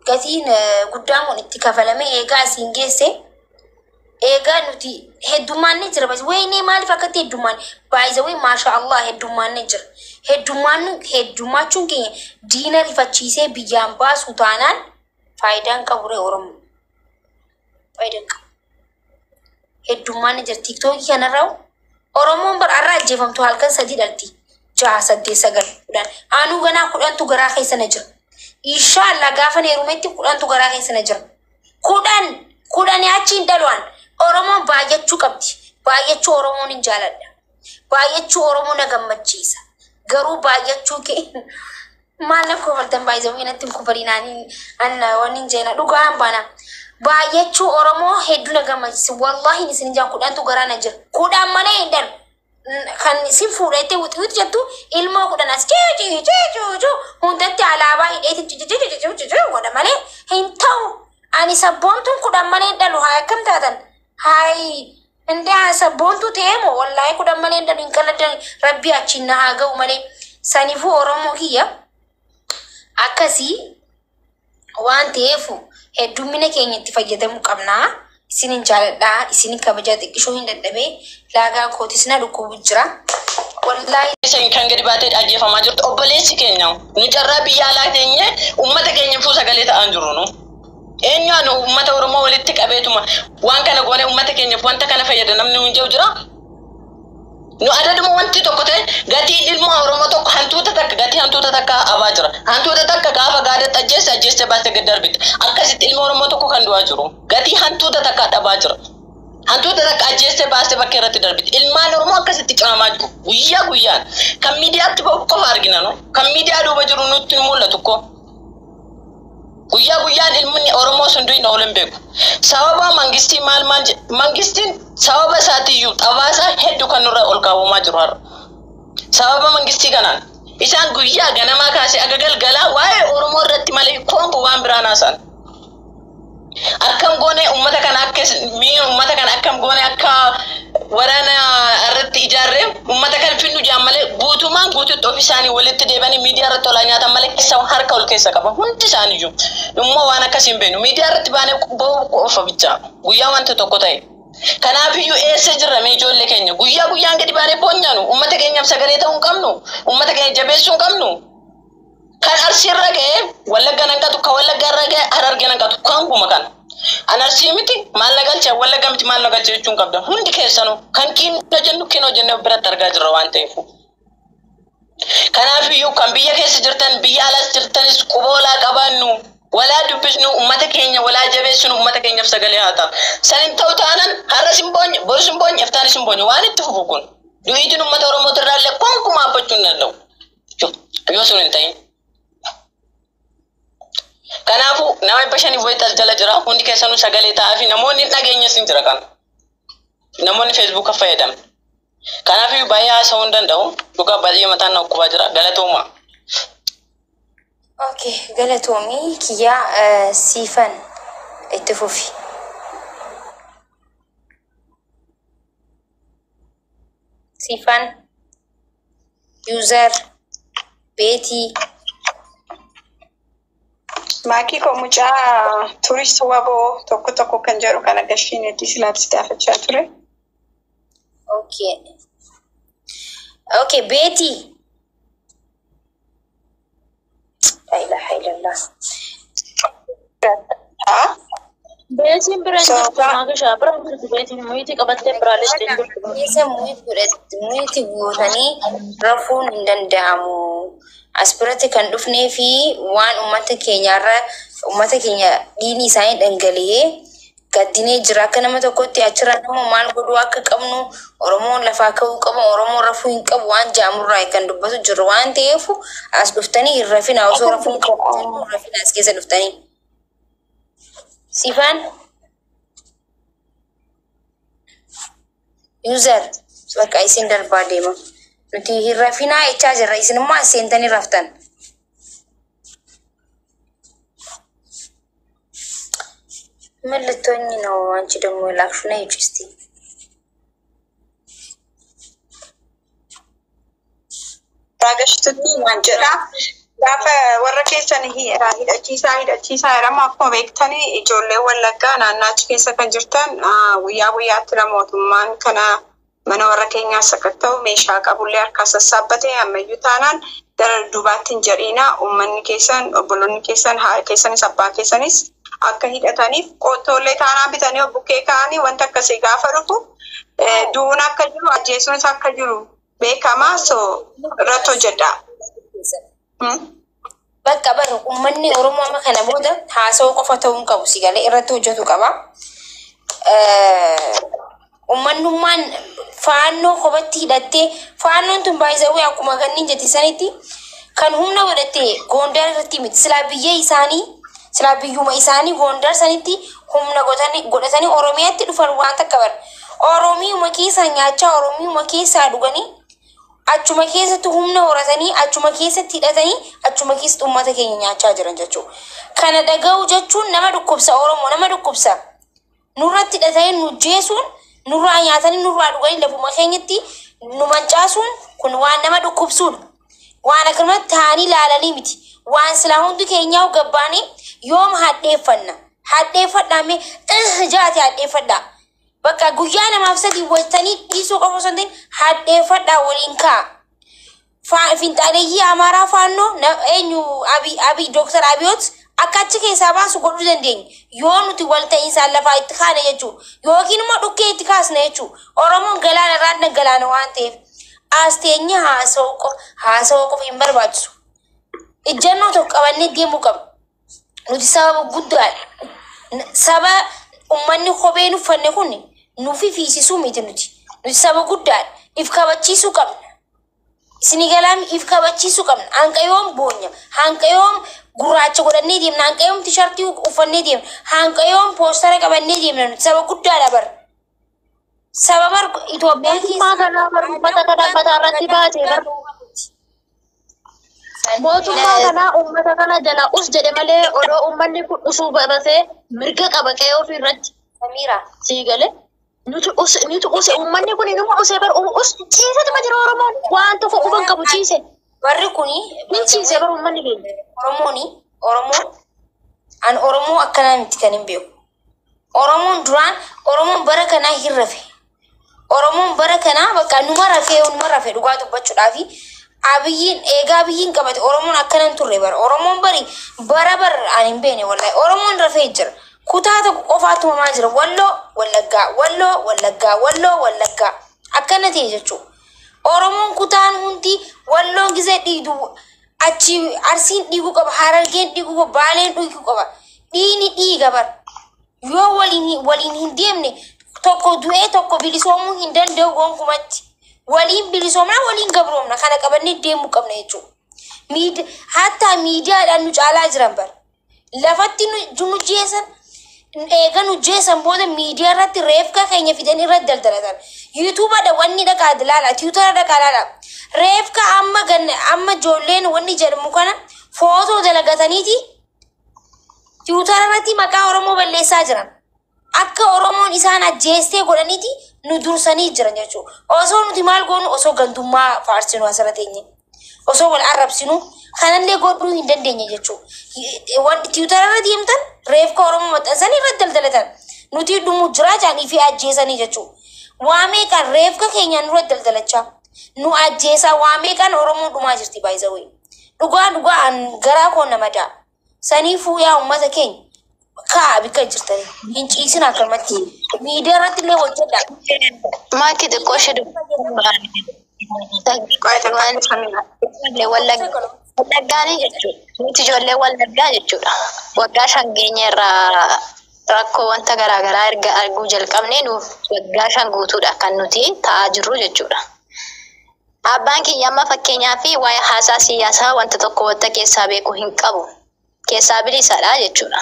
gatiin guddaan kun itti kafalamee eegaa asiin geesse eegaa nuti heddummaanne jira bas wayne maaliif akkatti heddummaan baay'ee maasha Allah heddummaanne jira heddummachuun keenya diina rifachiisee biyyaan baasu taanaan faayidaan qabure Oromoo faayidaan qabu heddummaanne jira TikTok kanarraa Oromoon bar arraa ajjeefamtu halkan sadii dhalti 6 8 9 anu ganaa kudhantu garaa keessana jira inshallah gaafa neerumetti kudhantu garaa keessana jira kudhan achiin dhalwaan Oromoon baay'achuu qabdi baay'achuu Oromoon hin jaaladha baay'achuu Oromoo na gammachiisa garuu baay'achuu kee maal na kofaltan baay'ee winatti kufarinaanii anna wanin jeena dhugaan bana baay'achuu Oromoo hedduu na gammachiisa wallahi isin jaan kudhantu garaa na jira kudhan malee hin dhalu kan si fuudhete wuti jettu ilmoo kudhan as jeeju hundatti alaabaa hidheeti wada malee hin ta'u ani sabboontuun kudhan malee dhalu haa akkam taatan haay inda sabboontu teemo wallahi kudhan malee dhalu hin qalladan rabbi achiin na haa ga'u malee saniifuu Oromoo kiyya akkasii waan ta'eefu heddumina keenya itti fayyadamuu qabnaa isinin jaaladhaa isinin kabajaa xiqqishoo hin dadhabee laagaa kootis na dhukkubu jira wallahi Sen kan gadi baatee ajjeefamaa jirtu obboleessi keenya nu carraa biyya alaa teenye uummata keenya fuusa galee ta'an jiru nu. Eenyuun uummata Oromoo walitti qabeetuma waan kana goone uummata keenyaaf wanta kana fayyada namni hin jiru jira. Nu adaduma wanti tokko ta'e gatii ilmoo Oromoo tokko hantuuta takka gatii hantuuta takka abaa jira. Hantuuta takka gaafa gaadatti ajjeesse baatee gad darbite. Akkasitti ilmoo Oromoo tokko kan du'aa jiru. Gatii hantuuta takka dhabaa jira. Hantuuta takka ajjeesse baasee bakka irratti darbite. Ilmaan Oromoo akkasitti cinamaa jiru. Guyyaa guyyaan kan miidiyaatti bahu qofa argina no. Kan miidiyaa duuba jiru nutti mul'atu ko. Guyyaa guyyaan ilmi Oromoo sun du'in oolan beeku. Sababa mangistiin sababa isaatiiyyuu xabaasa hedduu kan nurra ol kaawwamaa jiru har'a. Sababa mangistii kanaan isaan guyyaa ganamaa kaasee aga galgalaa waa'ee Oromoo irratti malee koonko waan biraan haasan. Akkam goone uummata kana akkam goone akka waraana irratti ijaarree uummata kan finnu jaan malee guutumaan guututti ofii isaanii walitti deebanii miidiyaa irratti olaa nyaatan malee keessa harka ol keessa qaba. Hundi isaaniiyyuu immoo waan akkasiin beenu miidiyaa irratti baanee qofa bicha guyyaa wanta tokko ta'e. Kanaafiyyuu eessa jirra mee ijoollee keenya guyyaa guyyaan gadi baanee boonyaanu uummata keenyaaf sagalee ta'uu hin qabnu uummata keenya jabeessuu hin qabnu. Kan Arsiirra ga'e Wallagga nan qatu kan Wallagga irra ga'e Hararge nan qatu kan kuma kan. An Arsii miti maal na galcha Wallagga miti maal na galcha jechuun qabda. Hundi keessanuu kan kiinoo jennu kinoo jennee biratti argaa jirra waan ta'eef. Kanaafiyyuu kan biyya keessa jirtan biyya alas jirtanis quboolaa qabaannu walaa dubbisnu uummata keenya walaa jabeessinu uummata keenyaaf sagalee haa ta'a. Sanin ta'u taanan har'a simboonye boru simboonye iftaanis simboonye waan itti fufu kun. Du'iitiin uummata Oromoo irraallee konkumaa abbachuu hin danda'u. Yoo sun hin ta'in. Kanaafu nama bashanii voitas jala jira hundi keessanuu sagalee ta'aa fi namoonni dhageenya sin jira kan. Namoonni Facebook fayyadamu. Kanaafu baay'ee haasa'uu hin danda'u. Dhugaa baay'ee mataan na ukkubaa jira galatooma. okay galatoomii kiyya siifan itti fufi. Siifan user Betty Maakii ko mucaa turist waboo tokko kan jedhu kana gashiin itti silaatti gaafachaa ture. Okay Betty. La ilaha illallah. Beesin biraan maaga shaabiraan jirti beesin muhiiti qabattee biraalee deemtu. Isa muhiiti guutanii rafuun hin danda'amu. Asbiratti kan dhufnee fi waan uummata keenya dhiini isaanii dhangala'ee gaddinee jira akka nama tokkotti achirraa nama maal godhuu akka qabnu Oromoon lafaa ka'uu qabu Oromoon rafuu hin qabu waan jaamurraa kan dubbatu jiru waan ta'eef as dhuftanii hin rafina osoo rafuun qabu rafina as keessa dhuftanii. Siifan user bakka isin darbaa deema. Nuti hin rafinaa jechaa jirra isin immoo as seentanii raftan. Mallattoonni ነው አንቺ ደግሞ ላክሽና ይጭስቲ Raagashtutti waan jedha gaafa warra keessan hidhachiisaa jedhama akkuma beektanii ijoollee Wallaggaa naannaachi keessa kan jirtan guyyaa guyyaatti mootummaan kana mana warra keenyaa sakatta'u meeshaa qabullee harkaa sassaabbatee ammayyuu taanaan gara duubaatti hin jedhiina uummanni keessan obboloonni keessan haa keessanis abbaa keessanis akka hidhataniif qottoolee taanaa bitanii bukkee kaa'anii wanta akkasii gaafa dhufu duun akka jiru ajjeesuunis akka jiru beekamaa irratti hojjedha. Bakka bara uummanni Oromoo amma kana booda haasawuu qofa ta'uu qabu sigalee irratti hojjetu qaba. Uummanummaan faannoo kophaatti hidhattee faannoon tun baay'isawee akkuma kanneen jettisanitti kan humna godhattee Gondar irratti miti silaa biyya isaanii silaa biyyuma isaanii Gondar sanitti humna godhatanii Oromiyaatti dhufan waan takka bara. Oromiyuma keessa nyaachaa Oromiyuma keessaa dhuganii achuma keessatti humna horatanii achuma keessatti hidhatanii achuma keessatti uummata keenya nyaachaa jiran jechuudha. Kana dhaga'u jechuun nama dhukkubsa Oromoo nama dhukkubsa. Nurratti hidhatanii nu jeesuun nurraa nyaatanii nurraa dhuganii lafuma keenyatti nu mancaasuun kun waan nama dhukkubsuudha. Waan akkanumatti taa'anii ilaalanii miti. Waan silaa hundi keenyaa gabbaanii yoom hadheeffanna. Hadheeffadhaamee jaati hadheeffadhaa. Bakka guyyaa namaaf sadii wajjanii dhiisuu qofa osoo hin ta'in hadheeffadhaa waliin kaa. finxaaleeyyii amaaraa faannoo eenyu abii dooktar abiyoot akka achi keessaa baasu godhuu dandeenya yoo nuti wal ta'iinsaan lafaa itti kaane jechuudha yookiin immoo dhukkee itti kaasne jechuudha oromoon galaana irraan dhangalaana waan ta'eef aasteenyi haasawoo qofa hin barbaachisu ijjannoo tokko qabannee deemuu qabna nuti sababa guddaadha saba ummanni kopheen uffanne kun nufi fiisisuu miti nuti sababa guddaadha if kabachiisuu qabna isini galaami if kabachiisuu qabna hanqayoom boonya hanqayoom gurraacha godhannee deemna hanqayoom tishartii uffannee deemna hanqayoom poostara qabannee deemna nuti sababa guddaadha bar sababa Itoophiyaa Mootummaa kanaa uummata kana mataarratti baatee mootummaa kanaa uummata kana jala us jedhe malee odoo uummanni kun usuu baratee mirga qaba qe'ee ofirratti. Amira Sii galee nuti use uummanni kun inuma usee bar us ciisee ma jira Oromoon waan tokko quban qabu ciise. barri kuni Ni ciise bar uummanni keenya. Oromoon an Oromoo akkanaa miti kan hin beeku Oromoon duraan Oromoon bara kanaa hin rafe Oromoon bara kanaa bakka numa rafe dhugaa dubbachuudhaafi abiyyiin eegaa abiyyiin qabate Oromoon akkanan turre bara Oromoon bara an hin beene wallahi Oromoon rafee jira kutaa tokko qofaatu mamaa jira wallaggaa akkana ta'e jechuudha Oromoon kutaan hundi walloon gisee dhiidu achi arsiin dhiiguu qaba harargeen dhiiguu qaba baaleen dhiiguu qaba dhiini dhiiga bar yoo waliin hin deemne tokko du'ee tokko bilisoomuu hin danda'u gonkumatti waliin bilisoomna waliin gabroomna kana qabannee deemuu qabna jechuudha hatta miidiyaadhaan nu caalaa jiran bar lafatti nu jeesan eega nu jeesan booda miidiyaa irratti reefka keenya fidan irratti daldalatan yuutuubaadha wanni dhaqaa dilaala tiwutara dhaqaa laala reefka amma ijoolleen wanni jedhamu kana footoo dalagataniiti tiwutara irratti maqaa Oromoo balleessaa jiran akka Oromoon isaan ajjeestee godhaniiti nu dursanii jiran jechuudha osoo nuti maal goonu osoo gandummaa faarsinu asirra teenye osoo wal arrabsinu kanallee godhuu hin dandeenye jechuudha wanti tiwutara irra deemtan reefka Oromoo maxxansanii irratti daldalatan nuti dhumu jiraa jaanii fi ajjeesanii jechuudha waamee kan reefka keenya nurratti daldalachaa nu ajjeesaa waamee kan Oromoo dhumaa jirti baay'isawee dhugaa an garaa koo nama daa saniifuu yaa uummata keenya kaa bika jirtanii hin ciisin akkamatti miidiyaa irratti illee hojjedha. Maakii xiqqoo shedhu. Wallaggaanii jechuudha. Nuti ijoollee wallaggaa jechuudha. Waggaa 5 geenye irraa rakkoo wanta garaagaraa erga arguu jalqabne nuuf waggaa 5 guutuudha kan nuti ta'aa jirru jechuudha. Abbaan kiyya amma fakkeenyaaf waa'ee haasaa siyaasaa wanta tokko wanta keessaa beeku hin qabu. Keessaa bilisaadha jechuudha.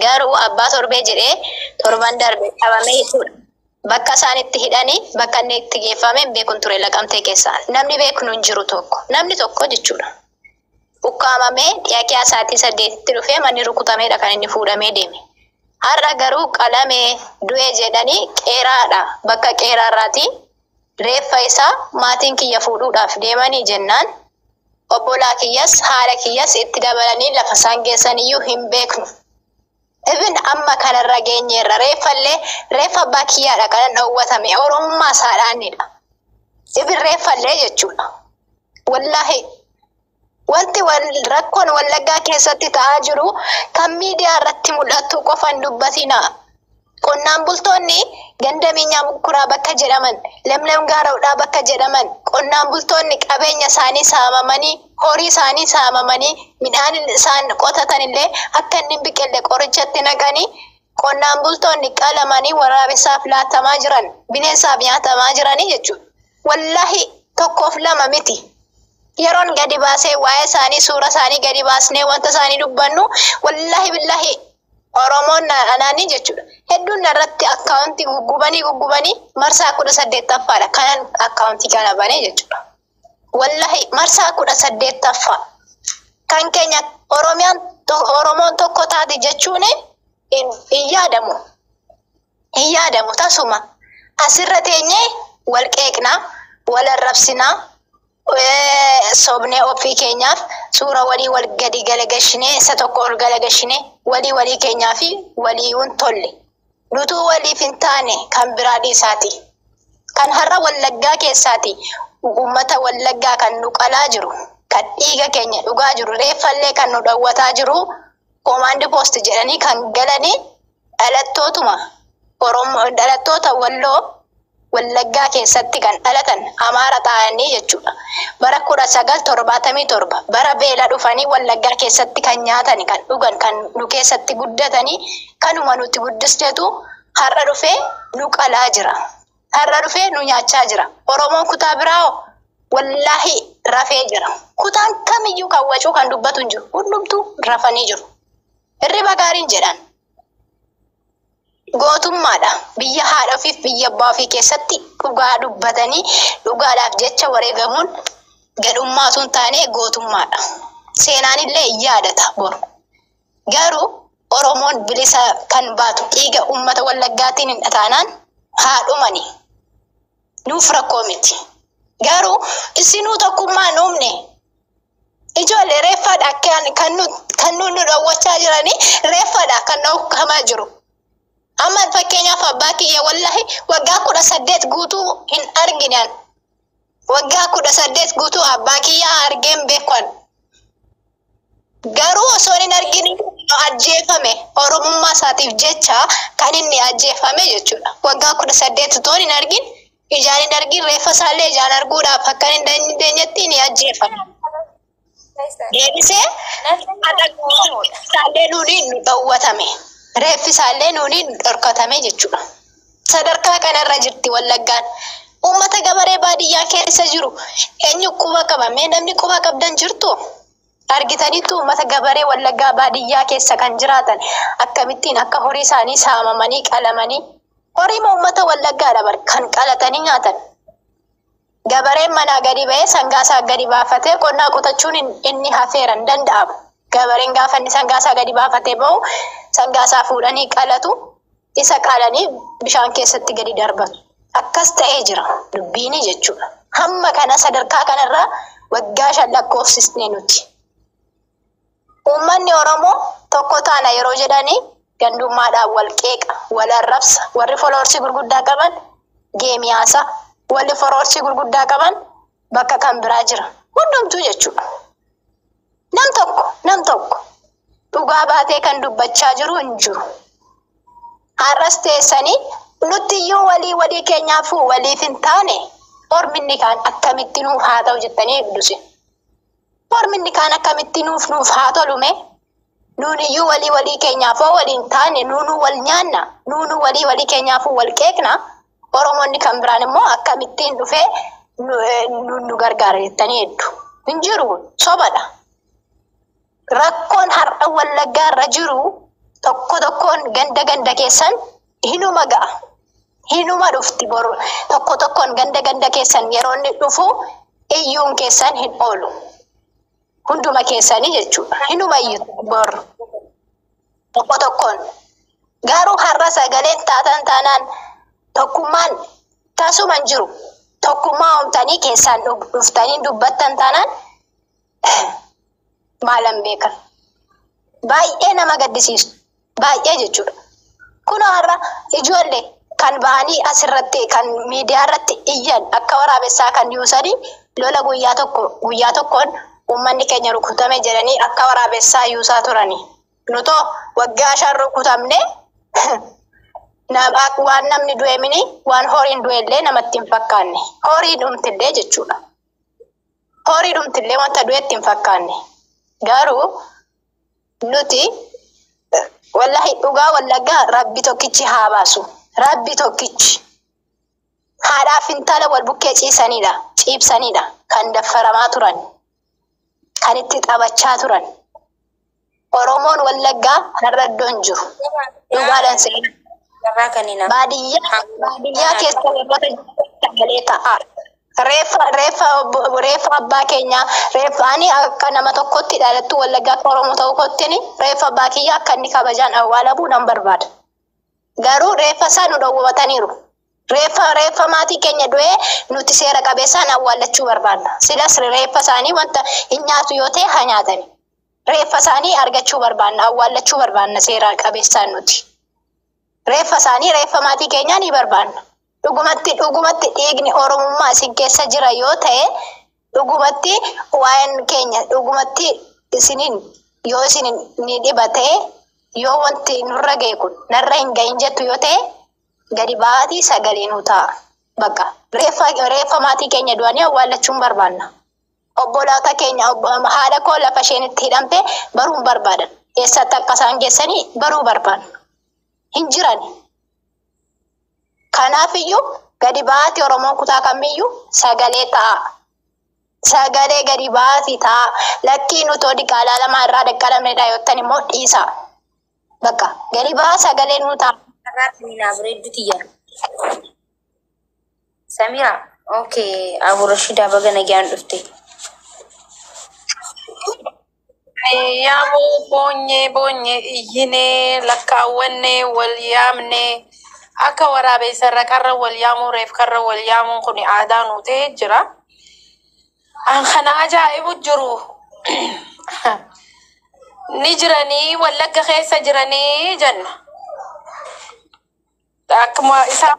Garuu abbaa torbee jedhee torban darbe qabamee hidhuudha. Bakka isaan itti hidhanii bakka inni itti geeffame beekun ture laqamtee keessaan. Namni beeknu hin jiru tokko. Namni tokko jechuudha. Ukkaamamee dhiyaaqee sa'aatii 8tti dhufee manni rukutameedha kan inni fuudhamee deeme. Har'a garuu qalamee du'ee jedhanii qeeraadha. Bakka qeeraarraati reeffa isaa maatiin kiyya fuudhuudhaaf deemanii jennaan obbolaa kiyyas haadha kiyyas itti dabalanii lafa isaan geessan iyyuu hin beeknu. Even amma kanarra geenyeerra reeffa abbaa kiyyaadha kan dhawwatame Oromummaa isaadhaanidha. Even reeffallee jechuudha. Wallahi wanti rakkoon wallaggaa keessatti ta'aa jiru kan miidiyaa irratti mul'atu qofan dubbatina. Qonnaan bultoonni ganda miinyaa mukuraa bakka jedhaman lamlam gaaraadhaa bakka jedhaman qonnaan bultoonni qabeenya isaanii saamamanii horii isaanii saamamanii midhaan isaan qotatan illee akka inni biqillee qorichatti naqanii qonnaan bultoonni qalamanii waraabessaaf laatamaa jiran bineensaaf nyaatamaa jiranii jechuudha. Wallahi tokkoof lama miti. Yeroon gadi baasee waa'ee isaanii suura isaanii gadi baasnee wanta isaanii dubbannu wallahi billahi Oromoon anaanii jechuudha. Hedduun irratti akkaawuntii guggubanii marsaa 18ffaadha kan akkaawuntii kana banee jechuudha. Wallahi marsaa 18ffaa kan keenya Oromoon tokko taate jechuun hin yaadamu tasuma asirra teenyee wal qeeqnaa wal arrabsinaa sobnee ofii keenyaaf suura walii wal gadi galagashinee isa tokko ol galagashinee walii keenyaaf walii un tolle nutuu waliif hin taane kan biraa dhiisaati kan har'a wallaggaa keessaati ummata Wallaggaa kan nu qalaa jiru, kan dhiiga keenya dhugaa jiru, reeffallee kan nu dhawwataa jiru, komaandi poost jedhanii kan galanii dhalattoota Walloo Wallaggaa keessatti kan dhalatan Amaara ta'anii jechuudha. Bara 1977 bara beela dhufanii Wallaggaa keessatti kan nyaatani, kan dhugan, kan nu keessatti guddatanii, kanuma nuti guddisteetu har'a dhufee nu qalaa jira. Har'a dhufee nu nyaachaa jira. Oromoon kutaa biraa wallahi rafee jira. Kutaan kamiyyuu kan wacuu kan dubbatu hin jiru. Hundumtuu rafanii jiru. Hirriba gaariin jedhan. Gootummaadha. Biyya haadha ofiif biyya abbaa ofii keessatti dhugaa dubbatanii dhugaadhaaf jecha wareegamuun gadhummaa osoo hin taane gootummaadha. Seenaan illee yaadata boru. Garuu Oromoon bilisa kan baatu dhiiga uummata Wallaggaatiin hin dhataanaan haadhumani. Nuuf rakkoo miti. Garuu isinuu tokkummaa nuumne. Ijoollee reeffaadha kan nu dhawwachaa jiranii reeffaadha kan dhawwamaa jiru. Amma fakkeenyaaf abbaa kiyya wallahi waggaa 18 guutuu hin arginaan. Waggaa 18 guutuu abbaa kiyya argeen beekan. Garuu osoo hin argin ajjeefame Oromummaa isaatiif jecha kan inni ajjeefame jechuudha. Waggaa 18 toon hin argin, ijaan hin argin, reeffa isaallee ijaan arguudhaaf akka hin dandeenyetti ni ajjeefame. Deebisee isaallee nuuni nu dhawwatame. Reeffi isaallee nuuni nu dhorkatame jechuudha. Sadarkaa kanarra jirti Wallaggaan. Uummata gabaree baadiyyaa keessa jiru eenyu quba qaba? Mee namni quba qabdan jirtu? Argitaniitu uummata gabaree Wallaggaa baadiyyaa keessa kan jiraatan akkamittiin akka horii isaanii saamamanii qalamanii, horii uummata Wallaggaadha bar kan qalatanii nyaatan. Gabareen manaa gadi ba'ee sangaasaa gadi baafatee qonnaa qutachuun inni hafeera hin danda'amu. Gabareen gaafa inni sangaasaa gadi baafatee ba'u sangaasaa fuudhanii qalatu, isa qalanii bishaan keessatti gadi darbatu. Akkas ta'ee jira dubbiin jechuudha. Hamma kana sadarkaa kanarraa waggaa 5 lakkoofsisnee nuti. Uummanni Oromoo tokko taana yeroo jedhanii gandummaadhaan wal qeeqa, wal arrabsa. Warri foloorsii gurguddaa qaban geemiyaasa, warri foloorsii gurguddaa qaban bakka kan biraa jira. Hundumtuu jechuudha. Nam tokko dhugaa baatee kan dubbachaa jiru hin jiru. Har'as teessanii nuti iyyuu walii keenyaafuu waliif hin taane orminni kaan akkamitti nuuf haa ta'u jettanii eegdusi. Orminni kaan akkamitti nuuf haa tolume? Nuun iyyuu walii keenyaafuu waliin taane nuunu wal nyaanna, nuunu walii keenyaafuu wal qeeqna. Oromoonni kan biraan immoo akkamittiin dhufee nu gargaara jettanii eegdu. Hin jiru, sobadha. Rakkoon har'a Wallaggaarra jiru tokkoon ganda keessan hinuma ga'a. Hinuma dhufti boru. Tokkoon ganda keessan yeroo inni dhufu iyyuun keessan hin oolu. Hunduma keessanii jechuudha. Hinuma iyyuu boru. Tokkoon. Garuu har'a sagaleen taanaan tokkummaan taasuman jiru. Tokkummaa homtanii keessaan dhuftanii dubbattan taanaan maalan beekan. Baay'ee nama gaddisiisu. Baay'ee jechuudha. Kun har'a ijoollee kan bahanii asirratti kan miidiyaa irratti iyyan akka waraabessaa kan yuusanii lola guyyaa tokkoon uummanni keenya rukutame jedhanii akka waraabessaa yuusaa turani. Nutoo waggaa 5 rukutamne waan namni du'e mini waan horiin du'ellee namatti hin fakkaanne. Horii dhumtillee jechuudha. Horii dhumtillee wanta du'etti hin fakkaanne. Garuu nuti wallahi dhugaa Wallaggaa Rabbi tokkichi haa baasu. Rabbi tokkichi. Haadhaaf intala wal bukkee ciibsanidha. Kan daffaramaa turan. Kan itti taphachaa turan. Oromoon Wallaggaa har'a iddoon jiru. Dhugaadhaan seenaa. Baadiyyaa keessa warroota sagalee ta'a. Reeffa abbaa keenya reeffaani akka nama tokkotti dhalattu Wallaggaa Oromoo ta'uu kottini reeffa abbaa kiyya akka inni kabajaan awwaalamuu nan barbaada. Garuu reeffa isaa nu dhowwataniiru. Reeffa maatii keenya du'ee nuti seera qabeessaan awwaallachuu barbaadna. Silas reeffa isaanii wanta hin nyaatu yoo ta'e haa nyaatani. Reeffa isaanii argachuu barbaadna, awwaallachuu barbaadna seera qabeessaan nuti. Reeffa isaanii reeffa maatii keenyaa ni barbaadna. dhugumatti dhiigni oromummaa isin keessa jira yoo ta'e dhugumatti waa'een keenya dhugumatti isiniin yoo isin ni dhibate yoo wanti nurra ga'e kun narra hin ga'in jettu yoo ta'e gadi baatii sagalee nu ta'a. Bakka reeffa maatii keenya du'anii awwaalachuun barbaanna. Obboloota keenya haadha koo lafa isheen itti hidhamte baruun barbaadan. Eessatti akka isaan geessanii baruu barbaanna. Hin jirani. Kanaafiyyuu gadi baatii Oromoon kutaa kamiyyuu sagalee ta'a. Sagalee gadi baatii ta'a. Lakkiin utoo diqaalaa lama irraa daqqalamedha yootaan immoo dhiisa. Bakka gadi baa sagalee nu ta'a. Samira, okay, Abu Rashida bagana gyan dufte. Yaamu bonye yine lakkaawwanne wal yaamne akka waraabessarra qarra wal yaamuu reef qarra wal yaamuun kun aadaa nu ta'e jira. An kana ajaa'ibu jiru. Ni jiranii wallagga keessa jiranii janna. Akkuma isaa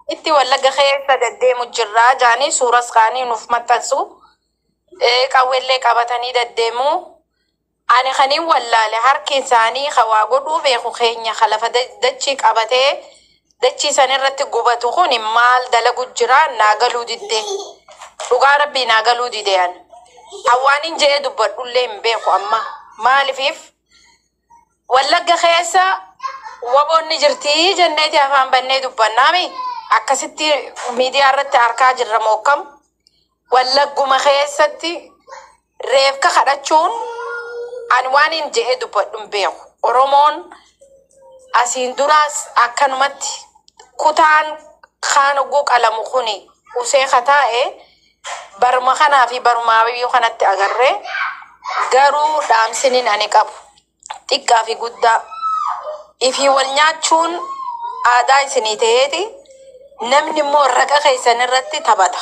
itti wallagga keessa deddeemu jirra jaanii suuras qaanii nuuf maxxansu. Qawwellee qabatanii deddeemu. Ani khani wallaale harki isaanii khawaa godhuu beeku keenya khalafa dachii qabatee dachii sanirratti gubatu kun maal dalagu jira naagaluu didde. Dhugaa rabbii naagaluu dideen. Awwaanin jee dubbadhullee hin beeku amma maaliif wallagga keessa waboonni jirtii jenneeti afaan bannee dubbannaami akkasitti miidiyaa irratti argaa jirra mokkam wallagguma keessatti reefka kadhachuun ani waanin jee dubbadhun beeku Oromoon asiin duraas akkanumatti kutaan kaan oguu qalamu kuni usee kataa'e baruma kanaa fi barumaawiyyuu kanatti agarree garuu dhaamsiniin ani qabu xiqqaa fi guddaa ifii wal nyaachuun aadaa isinii ta'eeti namni immoo raqa keessan irratti taphata.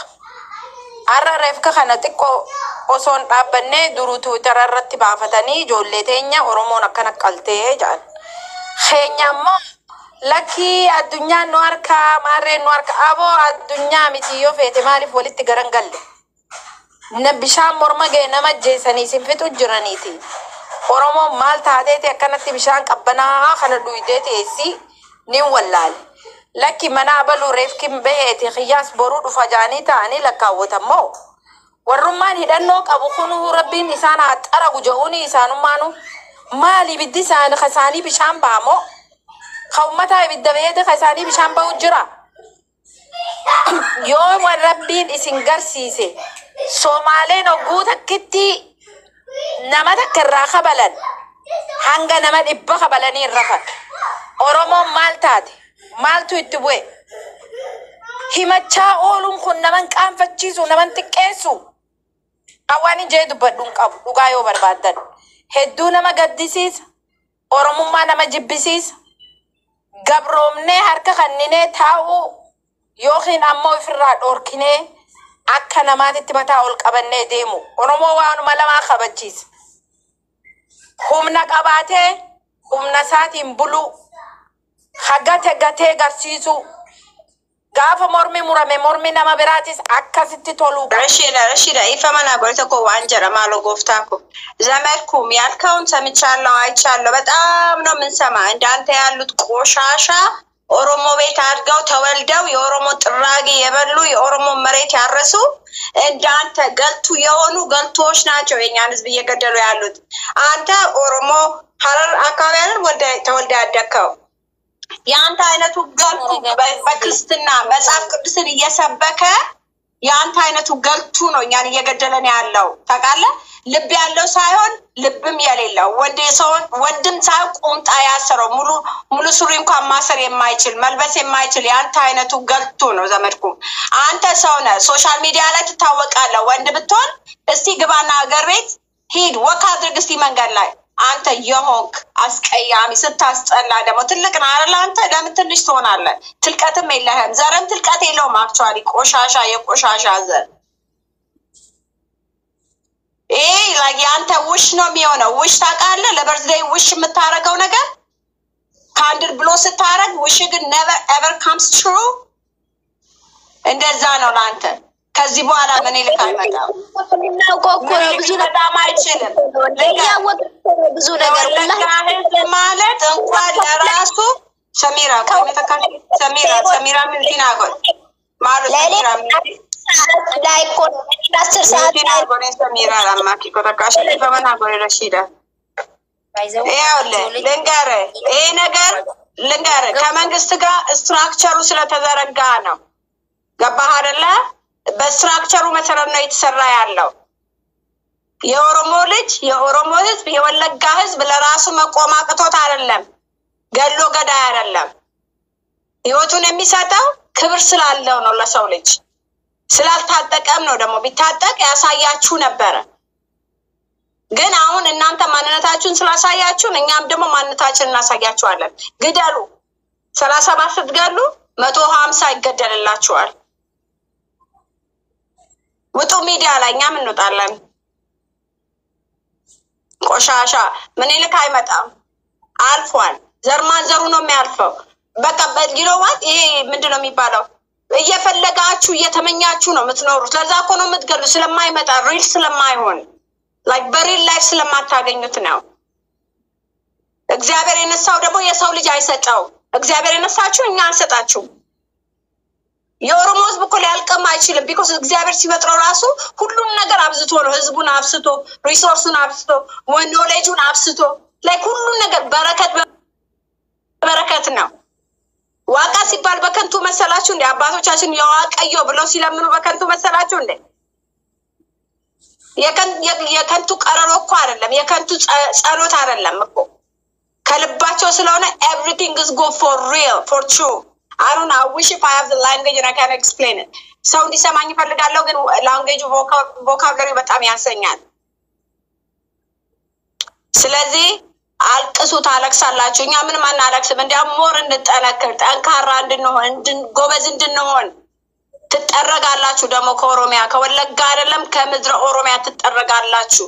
Har'a reefka kana xiqqoo osoon dhaabbannee duruu Tiwiitara irratti baafatanii ijoollee teenya Oromoon akkana qaltee jedhan. Keenya immoo lakkii addunyaan nu harkaa maarreen nu harkaa aboo addunyaa miti yoo feete maaliif walitti garangalle. Bishaan morma ga'e nama jeessanii sin fixu jiraniiti. Oromoon maal taateeti akkanatti bishaan qabbanaa kana dhuyidee teessi ni wallaale. Lakki mana abaluu reefkin baheeti khiyyaas boruu dhufa jaanii ta'anii lakkaawwatammoo. Warrummaan hidhannoo qabu kunu rabbiin isaan haxxara guja'uuni isaanummaanu maali ibiddi isaanii bishaan baamoo. Ka'ummataa ibidda baheeti isaanii bishaan ba'u jira. Yoo rabbiin isin garsiise Somaaleen ogguu takkitti nama takka irraa kabalan hanga nama 100 kabalanii irra rafan. Oromoon maal taate? Maaltu itti bu'e? Himachaa ooluun kun naman qaanfachiisu naman xiqqeessu. Awwaanin jee dubbadhuun qabu dhugaa yoo barbaadan. Hedduu nama gaddisiisa. Oromummaa nama jibbisiisa. Gabroomnee harka kanninee taa'uu yookiin ammoo ofirraa dhoorkinee akka namaatitti mataa ol qabannee deemu. Oromoo waanuma lamaa kabachiisa. Humna qabaatee humna isaatiin buluu. Gatee garsiisu gaafa mormi murame mormi nama biraatis akkasitti toluu. Rashida ifa mana ጎልተ ኮ ዋንጀራ ማሎ ጎፍታኮ ዘመድኩም ያልከውን ሰምቻለሁ አይቻለሁ በጣም ነው የምንሰማ እንዳንተ ያሉት ቆሻሻ ኦሮሞ ቤት አድገው ተወልደው የኦሮሞ ጥራጊ የበሉ የኦሮሞ መሬት ያረሱ እንዳንተ ገልቱ የሆኑ ገልቶች ናቸው የኛን ህዝብ እየገደሉ ያሉት አንተ ኦሮሞ ሐረር አካባቢ አይደል ተወልደ ያደከው ያንተ አይነቱ ገልቱ በክርስትና መጽሐፍ ቅዱስን እየሰበከ ያንተ አይነቱ ገልቱ ነው እኛን እየገደለን ያለው ታውቃለህ ልብ ያለው ሳይሆን ልብም የሌለው ወንድም ሳይሆን ቁምጣ ያሰረው ሙሉ ሱሪ እንኳን ማሰር የማይችል መልበስ የማይችል ያንተ አይነቱ ገልቱ ነው ዘመድኩም አንተ ሰው ነህ ሶሻል ሚዲያ ላይ ትታወቃለህ ወንድ ብትሆን እስቲ ግባና ሀገር ቤት ሂድ ወካ አድርግ እስቲ መንገድ ላይ አንተ የሆንክ አስቀያሚ ስታስጠላ ደግሞ ትልቅ ነው አይደል አንተ ለምን ትንሽ ትሆናለህ ትልቀትም የለህም ዘረም ትልቀት የለውም አክቹአሊ ቆሻሻ የቆሻሻ ዘር like ያንተ ውሽ ነው የሚሆነው ውሽ ታውቃለህ ለበርዝዴይ ውሽ የምታረገው ነገር ካንድል ብሎ ስታረግ ውሽ ግን never ever comes true እንደዛ ነው ላንተ ከዚህ በኋላ ምን ይልካ አይመጣም ብዙ በጣም አይችልም ብዙ ነገር ማለት እንኳን ለራሱ ሰሚራ ሰሚራ ምን ዲናጎል ማለት ሰሚራ ላይ ኮን 10 ሰዓት ላይ ሰሚራ ለማኪ ኮታካሽ በመና ጎሬ ረሺዳ ልንገር ይሄ ነገር ልንገር ከመንግስት ጋር ስትራክቸሩ ስለተዘረጋ ነው ገባህ አይደለ በስትራክቸሩ መሰረት ነው የተሰራ ያለው የኦሮሞ ህዝብ የወለጋ ህዝብ ለራሱ መቆም አቅቶት አይደለም ገሎ ገዳይ አይደለም ህይወቱን የሚሰጠው ክብር ስላለው ነው ለሰው ልጅ ስላልታጠቀም ነው ደግሞ ቢታጠቅ ያሳያችሁ ነበር ግን አሁን እናንተ ማንነታችሁን ስላሳያችሁን እኛም ደግሞ ማንነታችንን እናሳያችኋለን ግደሉ 37 ስትገሉ 150 ይገደልላችኋል ወጡ ሚዲያ ላይ እኛም እንወጣለን ቆሻሻ ምን ይልካ አይመጣም አልፏል ዘርማንዘሩ ነው የሚያልፈው በቃ በጊሮዋት ይሄ ምንድነው የሚባለው እየፈለጋችሁ እየተመኛችሁ ነው የምትኖሩት ለዛ እኮ ነው የምትገሉ ስለማይመጣ ሪል ስለማይሆን like በሪል ላይፍ ስለማታገኙት ነው እግዚአብሔር የነሳው ደግሞ የሰው ልጅ አይሰጣው እግዚአብሔር የነሳችሁ እኛ አንሰጣችሁ የኦሮሞ ህዝብ እኮ ሊያልቀም አይችልም ቢኮዝ እግዚአብሔር ሲፈጥረው ራሱ ሁሉም ነገር አብዝቶ ነው ህዝቡን አብዝቶ ሪሶርሱን አብዝቶ ኖሌጁን አብዝቶ like ሁሉም ነገር በረከት ነው ዋቃ ሲባል በከንቱ መሰላችሁ እንዴ አባቶቻችን ያዋቀየው ብለው ሲለምኑ በከንቱ መሰላችሁ እንዴ የከንቱ ቀረሮ እኮ አይደለም የከንቱ ጸሎት አይደለም እኮ ከልባቸው ስለሆነ everything is go for real for true I don't know I wish if I have the language and I can explain it ሰው እንዲሰማኝ ፈልጋለሁ ግን language vocabulary በጣም ያንሰኛል ስለዚህ አልቅሱ ታለቅሳላችሁ እኛ ምንም አናለቅስም እንዲያም ሞር እንድጠነክር ጠንካራ እንድንሆን ጎበዝ እንድንሆን ትጠረጋላችሁ ደግሞ ከኦሮሚያ ከወለጋ አይደለም ከምድረ ኦሮሚያ ትጠረጋላችሁ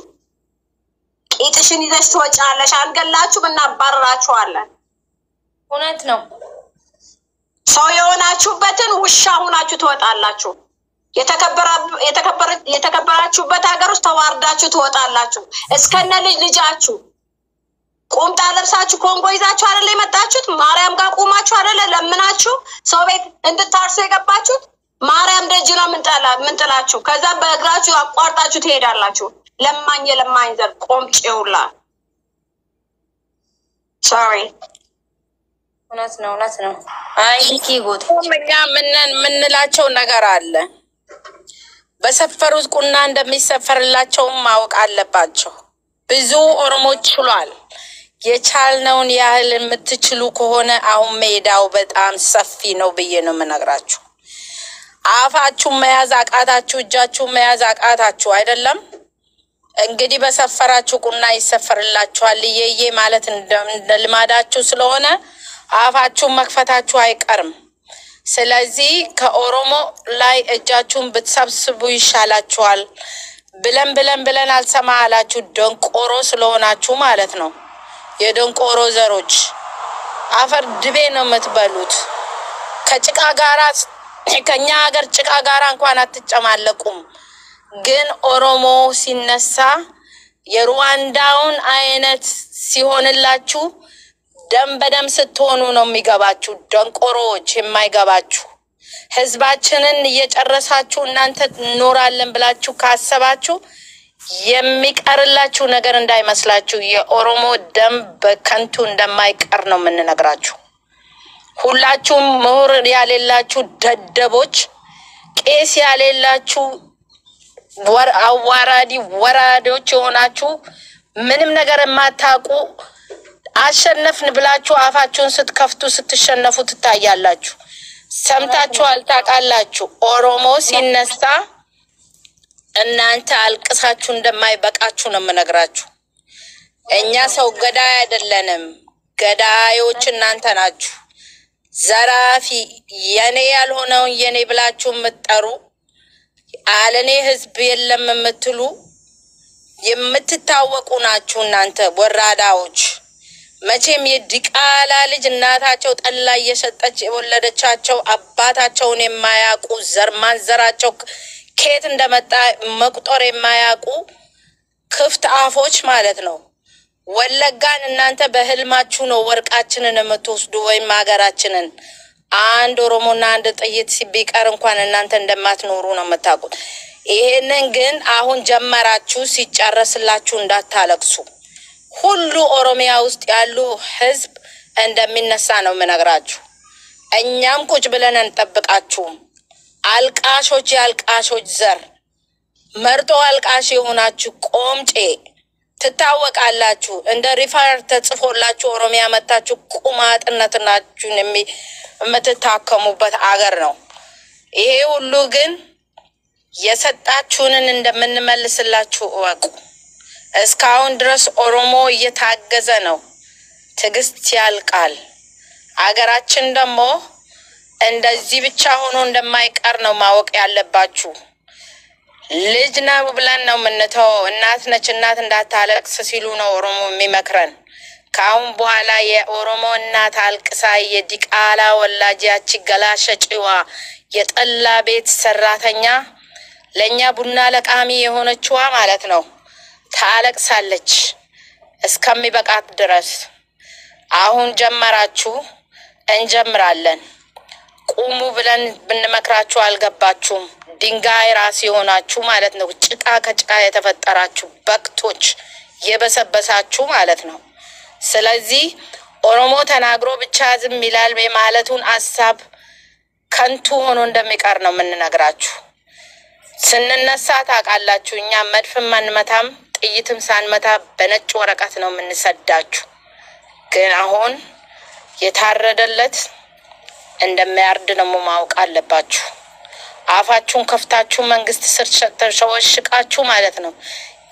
ቂጥሽን ይዘሽ ትወጫለሽ አንገላችሁ እናባረራችኋለን እውነት ነው ሰው የሆናችሁበትን ውሻ ሆናችሁ ትወጣላችሁ የተከበራችሁበት ሀገር ውስጥ ተዋርዳችሁ ትወጣላችሁ እስከነ ልጃችሁ ቁምጣ ለብሳችሁ ኮንጎ ይዛችሁ አይደለ የመጣችሁት ማርያም ጋር ቆማችሁ አይደለ ለምናችሁ ሰው ቤት እንድታርሱ የገባችሁት ማርያም ደጅ ነው ምንጥላችሁ ከዛ በእግራችሁ አቋርጣችሁ ትሄዳላችሁ ለማኝ ዘር ቆምጬውላ sorry እውነት ነው አይ ኪጎት እኛ ምንላቸው ነገር አለ በሰፈሩት ቁና እንደሚሰፈርላቸው ማወቅ አለባቸው ብዙ ኦሮሞች ችሏል የቻልነውን ያህል የምትችሉ ከሆነ አሁን ሜዳው በጣም ሰፊ ነው ብዬ ነው የምነግራችሁ አፋችሁ መያዝ አቃታችሁ እጃችሁ መያዝ አቃታችሁ አይደለም እንግዲህ በሰፈራችሁ ቁና ይሰፈርላችኋል ይዬ ማለት እንደልማዳችሁ ስለሆነ አፋችሁ መክፈታችሁ አይቀርም ስለዚህ ከኦሮሞ ላይ እጃችሁን ብትሰብስቡ ይሻላችኋል ብለን አልሰማ አላችሁ ደንቆሮ ስለሆናችሁ ማለት ነው የደንቆሮ ዘሮች አፈር ድቤ ነው የምትበሉት ከጭቃ ጋራ ከኛ ሀገር ጭቃ ጋራ እንኳን አትጨማለቁም ግን ኦሮሞ ሲነሳ የሩዋንዳውን አይነት ሲሆንላችሁ ደም በደም ስትሆኑ ነው የሚገባችሁ ደንቆሮች የማይገባችሁ ህዝባችንን እየጨረሳችሁ እናንተ ኖራለን ብላችሁ ካሰባችሁ የሚቀርላችሁ ነገር እንዳይመስላችሁ የኦሮሞ ደም በከንቱ እንደማይቀር ነው የምንነግራችሁ ሁላችሁም ምሁር ያሌላችሁ ደደቦች ቄስ ያሌላችሁ ወራዶች ሆናችሁ ምንም ነገር የማታውቁ አሸነፍን ብላችሁ አፋችሁን ስትከፍቱ ስትሸነፉ ትታያላችሁ ሰምታችሁ አልታቃላችሁ ኦሮሞ ሲነሳ እናንተ አልቅሳችሁ እንደማይበቃችሁ ነው የምነግራችሁ እኛ ሰው ገዳይ አይደለንም ገዳዮች እናንተ ናችሁ ዘራፊ የኔ ያልሆነው የኔ ብላችሁ መጣሩ አለኔ ህዝብ የለም የምትሉ የምትታወቁ ናችሁ እናንተ ወራዳዎች መቼም የዲቃላ ልጅ እናታቸው ጠላ እየሰጠች የወለደቻቸው አባታቸውን የማያውቁ ዘር ማንዘራቸው ከየት እንደመጣ መቁጠር የማያውቁ ክፍት አፎች ማለት ነው። ወለጋን እናንተ በህልማችሁ ነው ወርቃችንን የምትወስዱ ወይም ሀገራችንን። አንድ ኦሮሞና አንድ ጥይት ቢቀር እንኳን እናንተ እንደማትኖሩ ነው የምታውቁት። ይሄንን ግን አሁን ጀመራችሁ። ሲጨርስላችሁ እንዳታለቅሱ። ሁሉ ኦሮሚያ ውስጥ ያሉ ህዝብ እንደሚነሳ ነው የምነግራችሁ። እኛም ቁጭ ብለን እንጠብቃችሁ። አልቃሾች ያልቃሾች ዘር መርጦ አልቃሽ የሆናችሁ ቆምጬ ትታወቃላችሁ። እንደ ሪፈር ተጽፎላችሁ ኦሮሚያ መታችሁ ቁማጥነትናችሁን የምትታከሙበት አገር ነው። ይሄ ሁሉ ግን የሰጣችሁንን እንደምንመልስላችሁ እወቁ። እስካሁን ድረስ ኦሮሞ እየታገዘ ነው። ትግስት ያልቃል። አገራችን ደግሞ እንደዚህ ብቻ ሆኖ እንደማይቀር ነው ማወቅ ያለባችሁ። ልጅ ነው ብለን ነው የምንተው። እናት ነች እናት እንዳታለቅስ ሲሉ ነው ኦሮሞ የሚመክረን። ካሁን በኋላ የኦሮሞ እናት አልቅሳ የዲቃላ ወላጅያች ገላሸጭዋ የጠላ ቤት ሰራተኛ ለኛ ቡና ለቃሚ የሆነችዋ ማለት ነው ታለቅሳለች እስከሚበቃት ድረስ። አሁን ጀመራችሁ፣ እንጀምራለን። ቁሙ ብለን ብንመክራችሁ አልገባችሁም። ድንጋይ ራስ የሆናችሁ ማለት ነው። ጭቃ ከጭቃ የተፈጠራችሁ በክቶች የበሰበሳችሁ ማለት ነው። ስለዚህ ኦሮሞ ተናግሮ ብቻ ዝም ይላል ማለቱን ሐሳብ ከንቱ ሆኖ እንደሚቀር ነው የምንነግራችሁ። ስንነሳ ታውቃላችሁ። እኛ መድፍም አንመታም ጥይትም ሳንመታ በነጭ ወረቀት ነው የምንሰዳችሁ። ግን አሁን የታረደለት እንደሚያርድ ነው ማወቅ አለባችሁ። አፋችሁን ከፍታችሁ መንግስት ስር ተሸወሽቃችሁ ማለት ነው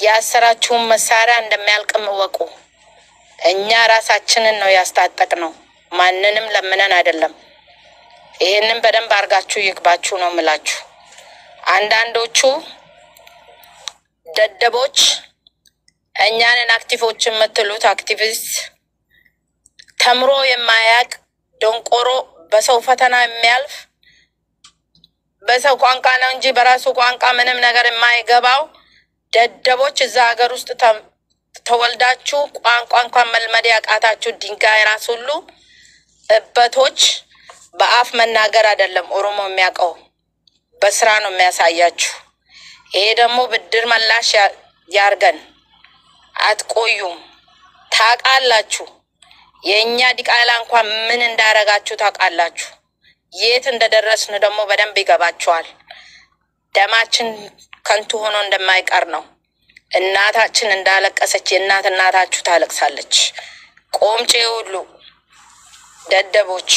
ያሰራችሁን መሳሪያ እንደሚያልቅም ወቁ። እኛ ራሳችንን ነው ያስታጠቅነው፣ ማንንም ለምነን አይደለም። ይሄንን በደንብ አርጋችሁ ይግባችሁ ነው ምላችሁ። አንዳንዶቹ ደደቦች እኛንን አክቲቪስቶች የምትሉት አክቲቪስት ተምሮ የማያቅ ደንቆሮ በሰው ፈተና የሚያልፍ በሰው ቋንቋ ነው እንጂ በራሱ ቋንቋ ምንም ነገር የማይገባው ደደቦች እዛ ሀገር ውስጥ ተወልዳችሁ ቋንቋ እንኳን መልመድ ያቃታችሁ ድንጋይ ራስ ሁሉ እበቶች በአፍ መናገር አይደለም ኦሮሞ የሚያውቀው በስራ ነው የሚያሳያችሁ። ይሄ ደግሞ ብድር መላሽ ያርገን። አትቆዩም። ታውቃላችሁ የኛ ዲቃላ እንኳን ምን እንዳረጋችሁ ታውቃላችሁ። የት እንደደረስን ደግሞ በደንብ ይገባችኋል። ደማችን ከንቱ ሆኖ እንደማይቀር ነው። እናታችን እንዳለቀሰች እናታችሁ ታለቅሳለች። ቆምጬ ሁሉ ደደቦች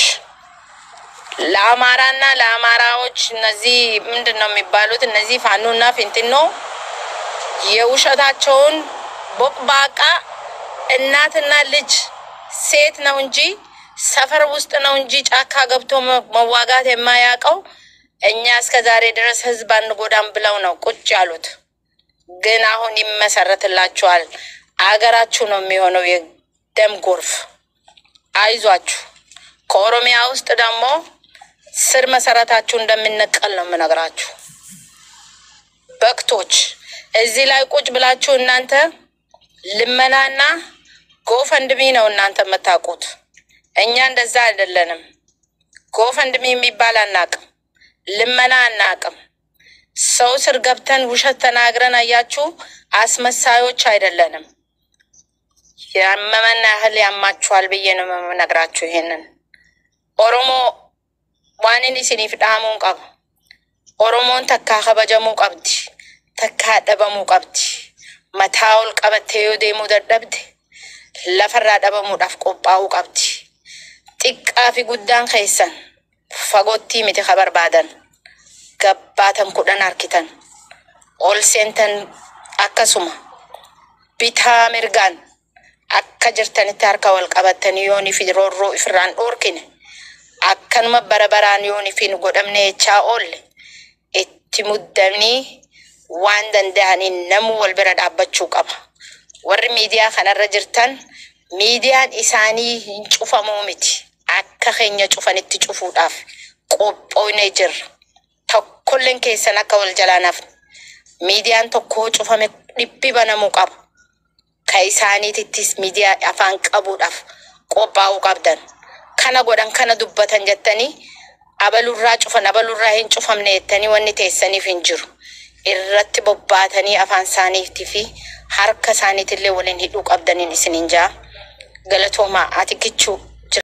ለአማራና ለአማራዎች እነዚህ ምንድነው የሚባሉት? እነዚህ ፋኖና ፊንቲኖ የውሸታቸውን ቦቅባቃ እናትና ልጅ ሴት ነው እንጂ ሰፈር ውስጥ ነው እንጂ ጫካ ገብቶ መዋጋት የማያውቀው እኛ እስከዛሬ ድረስ ህዝብ አንጎዳም ብለው ነው ቁጭ ያሉት። ግን አሁን ይመሰረትላችኋል። አገራችሁ ነው የሚሆነው የደም ጎርፍ። አይዟችሁ። ከኦሮሚያ ውስጥ ደግሞ ስር መሰረታችሁ እንደሚነቀል ነው የምነግራችሁ። በክቶች እዚህ ላይ ቁጭ ብላችሁ እናንተ ልመናና ጎፈንድሚ ነው እናንተ መታቁት። እኛ እንደዛ አይደለንም። ጎፈንድሚ የሚባል አናቅም፣ ልመና አናቅም። ሰው ስር ገብተን ውሸት ተናግረን አያችሁ አስመሳዮች አይደለንም። ያመመና ያህል ያማችኋል ብዬ ነው የምነግራችሁ። ይሄንን ኦሮሞ ዋንኒ ሲኒፍ ዳሙን ቀብ ኦሮሞን ተካ ከበጀሙ ቀብዲ ተካ ደበሙ ቀብዲ መታውል ቀበቴዮ ደሙ ደደብዲ ለፈራ ደበሙ ዳፍ ቆጳው ቀብዲ ጥቃፊ ጉዳን ከይሰን ፈጎቲ ሚቲ خبر ባደን ገባተን ኩደን አርኪተን ኦል ሴንተን አከሱማ ቢታ ምርጋን አከጀርተን ታርካ ወልቀበተን ዮኒ ፊሮሮ ኢፍራን ኦርኪነ አከንመ በረበራን ዮኒ ፊን ጎደምኔ ቻኦል እትሙደምኒ ዋንደን ዳኒ ነሙ ወልበረዳበቹ ቀባ ወር ሚዲያ ከነረ ጅርተን miidiyaan isaanii hin cufamuu miti akka keenya cufanitti cufuudhaaf qophoofnee jirra tokkolleen keessan akka wal jalaanaaf miidiyaan tokko cufame dhibbi banamuu qaba ka isaaniittis miidiyaa afaan qabuudhaaf qophaa'uu qabdan kana godhan kana dubbatan jettanii abalurraa cufan abalurraa hin cufamne jettanii wanni teessaniif hin jiru irratti bobbaatanii afaan isaaniitii fi harka isaaniitillee waliin hidhuu qabdaniin isiniin jaa galatooma ati kichuu